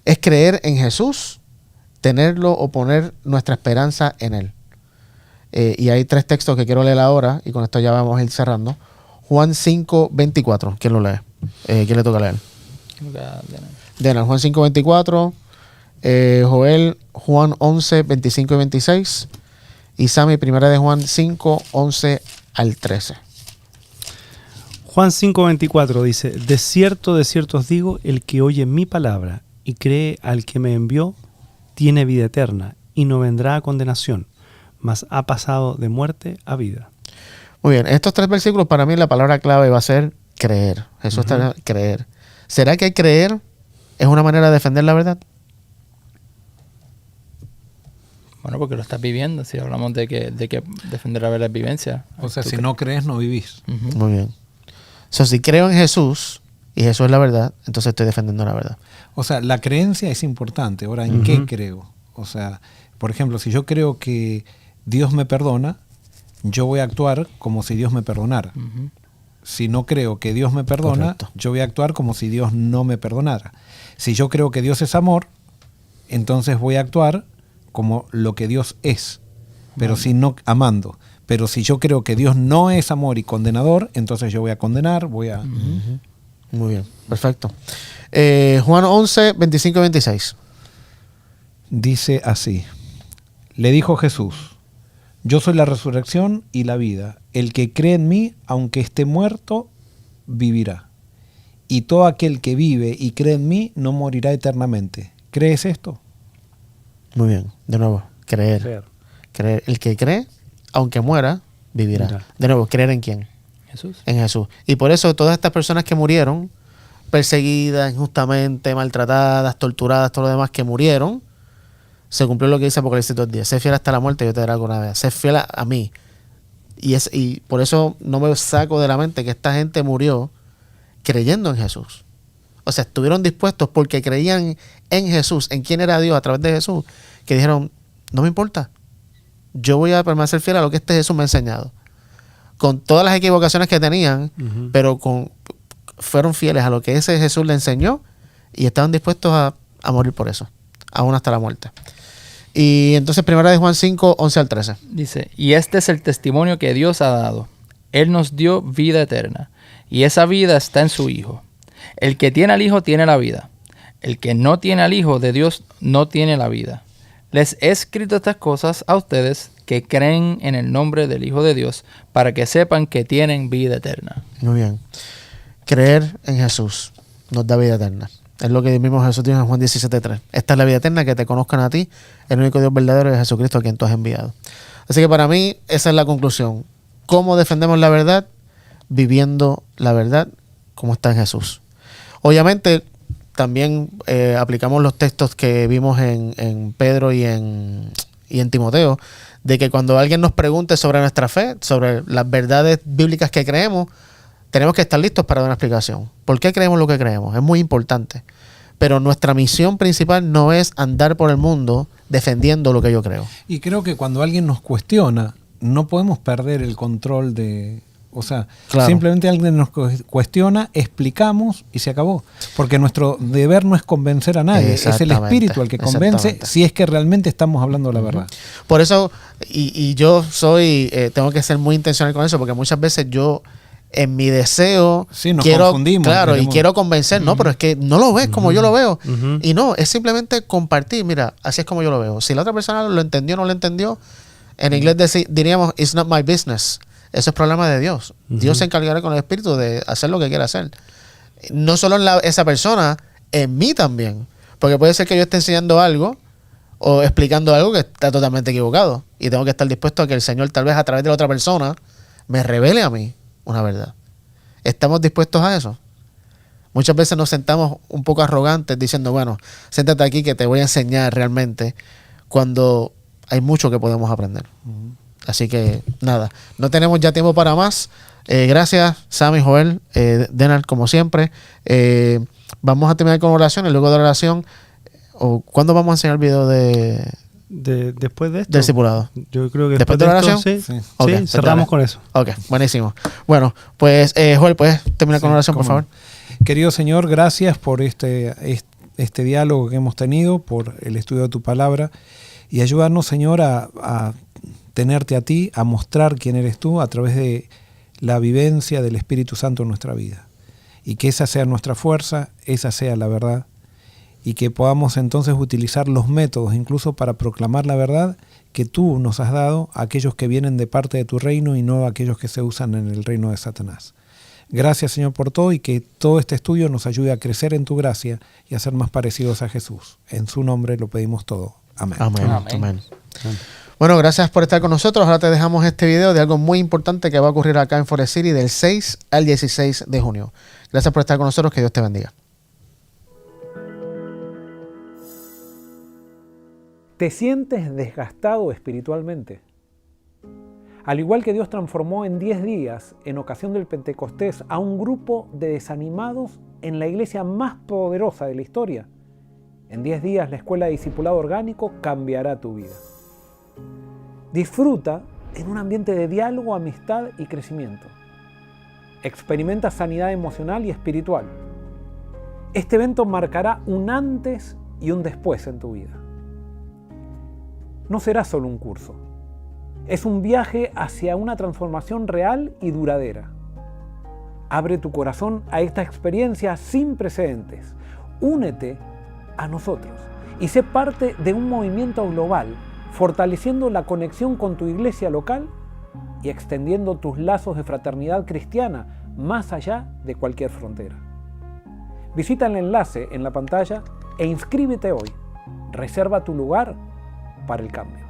[SPEAKER 1] Es creer en Jesús, tenerlo o poner nuestra esperanza en Él. Y hay 3 textos que quiero leer ahora, y con esto ya vamos a ir cerrando. Juan 5:24. ¿Quién lo lee? ¿Quién le toca leer? Dena, Juan 5:24. Joel, Juan 11:25 y 26. Y Sammy, 1 de Juan 5:11 al 13.
[SPEAKER 2] Juan 5:24 dice: de cierto os digo, el que oye mi palabra y cree al que me envió, tiene vida eterna y no vendrá a condenación, mas ha pasado de muerte a vida.
[SPEAKER 1] Muy bien, estos 3 versículos para mí la palabra clave va a ser creer. Jesús está creer. ¿Será que creer es una manera de defender la verdad?
[SPEAKER 4] Bueno, porque lo estás viviendo. Si hablamos de que defender la verdad es vivencia.
[SPEAKER 3] O sea, si no crees, no vivís.
[SPEAKER 1] Muy bien. O sea, si creo en Jesús y Jesús es la verdad, entonces estoy defendiendo la verdad.
[SPEAKER 3] O sea, la creencia es importante. Ahora, ¿en qué creo? O sea, por ejemplo, si yo creo que Dios me perdona, yo voy a actuar como si Dios me perdonara. Si no creo que Dios me perdona, correcto, yo voy a actuar como si Dios no me perdonara. Si yo creo que Dios es amor, entonces voy a actuar como lo que Dios es, pero si no amando. Pero si yo creo que Dios no es amor y condenador, entonces yo voy a condenar, voy a...
[SPEAKER 1] Muy bien, perfecto. Juan 11, 25 y 26.
[SPEAKER 3] Dice así: le dijo Jesús: yo soy la resurrección y la vida. El que cree en mí, aunque esté muerto, vivirá. Y todo aquel que vive y cree en mí no morirá eternamente. ¿Crees esto?
[SPEAKER 1] Muy bien, de nuevo, creer. El que cree, aunque muera, vivirá. Mira. De nuevo, ¿creer en quién?
[SPEAKER 4] Jesús.
[SPEAKER 1] En Jesús. Y por eso todas estas personas que murieron, perseguidas, injustamente, maltratadas, torturadas, todo lo demás que murieron, se cumplió lo que dice Apocalipsis 2:10. Sé fiel hasta la muerte y yo te daré alguna vez. Sé fiel a mí. Y por eso no me saco de la mente que esta gente murió creyendo en Jesús. O sea, estuvieron dispuestos porque creían en Jesús, en quién era Dios a través de Jesús, que dijeron, no me importa. Yo voy a permanecer fiel a lo que este Jesús me ha enseñado. Con todas las equivocaciones que tenían, pero fueron fieles a lo que ese Jesús le enseñó y estaban dispuestos a morir por eso, aún hasta la muerte. Y entonces, primera de Juan 5, 11 al 13.
[SPEAKER 4] Dice, y este es el testimonio que Dios ha dado. Él nos dio vida eterna, y esa vida está en su Hijo. El que tiene al Hijo tiene la vida. El que no tiene al Hijo de Dios no tiene la vida. Les he escrito estas cosas a ustedes que creen en el nombre del Hijo de Dios, para que sepan que tienen vida eterna.
[SPEAKER 1] Muy bien. Creer en Jesús nos da vida eterna. Es lo que mismo Jesús dijo en Juan 17:3. Esta es la vida eterna, que te conozcan a ti, el único Dios verdadero, es Jesucristo, a quien tú has enviado. Así que para mí esa es la conclusión. ¿Cómo defendemos la verdad? Viviendo la verdad como está en Jesús. Obviamente también aplicamos los textos que vimos en Pedro y en Timoteo, de que cuando alguien nos pregunte sobre nuestra fe, sobre las verdades bíblicas que creemos, tenemos que estar listos para dar una explicación. ¿Por qué creemos lo que creemos? Es muy importante. Pero nuestra misión principal no es andar por el mundo defendiendo lo que yo creo.
[SPEAKER 3] Y creo que cuando alguien nos cuestiona, no podemos perder el control de... O sea, claro, simplemente alguien nos cuestiona, explicamos y se acabó. Porque nuestro deber no es convencer a nadie, es el Espíritu el que convence, si es que realmente estamos hablando la verdad.
[SPEAKER 1] Por eso, y yo tengo que ser muy intencional con eso, porque muchas veces yo, en mi deseo, quiero convencer, no, pero es que no lo ves como yo lo veo. Y no, es simplemente compartir, mira, así es como yo lo veo. Si la otra persona lo entendió o no lo entendió, en inglés diríamos, it's not my business. Eso es problema de Dios. Dios se encargará con el Espíritu de hacer lo que quiera hacer. No solo en esa persona, en mí también. Porque puede ser que yo esté enseñando algo o explicando algo que está totalmente equivocado. Y tengo que estar dispuesto a que el Señor, tal vez a través de la otra persona, me revele a mí una verdad. ¿Estamos dispuestos a eso? Muchas veces nos sentamos un poco arrogantes diciendo, bueno, siéntate aquí que te voy a enseñar realmente, cuando hay mucho que podemos aprender. Así que nada, no tenemos ya tiempo para más. Gracias, Sammy, Joel, Denar, como siempre. Vamos a terminar con oración y luego de la oración, ¿cuándo vamos a enseñar el video
[SPEAKER 2] después de esto?
[SPEAKER 1] Del discipulado?
[SPEAKER 2] Yo creo que
[SPEAKER 1] después de la oración.
[SPEAKER 2] Sí, okay, cerramos con eso.
[SPEAKER 1] Ok, buenísimo. Bueno, pues Joel, ¿puedes terminar con oración, por favor?
[SPEAKER 3] Querido Señor, gracias por este diálogo que hemos tenido, por el estudio de tu palabra, y ayúdanos, Señor, a tenerte a ti, a mostrar quién eres tú a través de la vivencia del Espíritu Santo en nuestra vida. Y que esa sea nuestra fuerza, esa sea la verdad, y que podamos entonces utilizar los métodos incluso para proclamar la verdad que tú nos has dado a aquellos que vienen de parte de tu reino y no a aquellos que se usan en el reino de Satanás. Gracias, Señor, por todo, y que todo este estudio nos ayude a crecer en tu gracia y a ser más parecidos a Jesús. En su nombre lo pedimos todo. Amén.
[SPEAKER 1] Amén. Amén. Amén. Bueno, gracias por estar con nosotros. Ahora te dejamos este video de algo muy importante que va a ocurrir acá en Forest City del 6 al 16 de junio. Gracias por estar con nosotros. Que Dios te bendiga.
[SPEAKER 3] ¿Te sientes desgastado espiritualmente? Al igual que Dios transformó en 10 días, en ocasión del Pentecostés, a un grupo de desanimados en la iglesia más poderosa de la historia, en 10 días la Escuela de Discipulado Orgánico cambiará tu vida. Disfruta en un ambiente de diálogo, amistad y crecimiento. Experimenta sanidad emocional y espiritual. Este evento marcará un antes y un después en tu vida. No será solo un curso. Es un viaje hacia una transformación real y duradera. Abre tu corazón a esta experiencia sin precedentes. Únete a nosotros y sé parte de un movimiento global, fortaleciendo la conexión con tu iglesia local y extendiendo tus lazos de fraternidad cristiana más allá de cualquier frontera. Visita el enlace en la pantalla e inscríbete hoy. Reserva tu lugar para el cambio.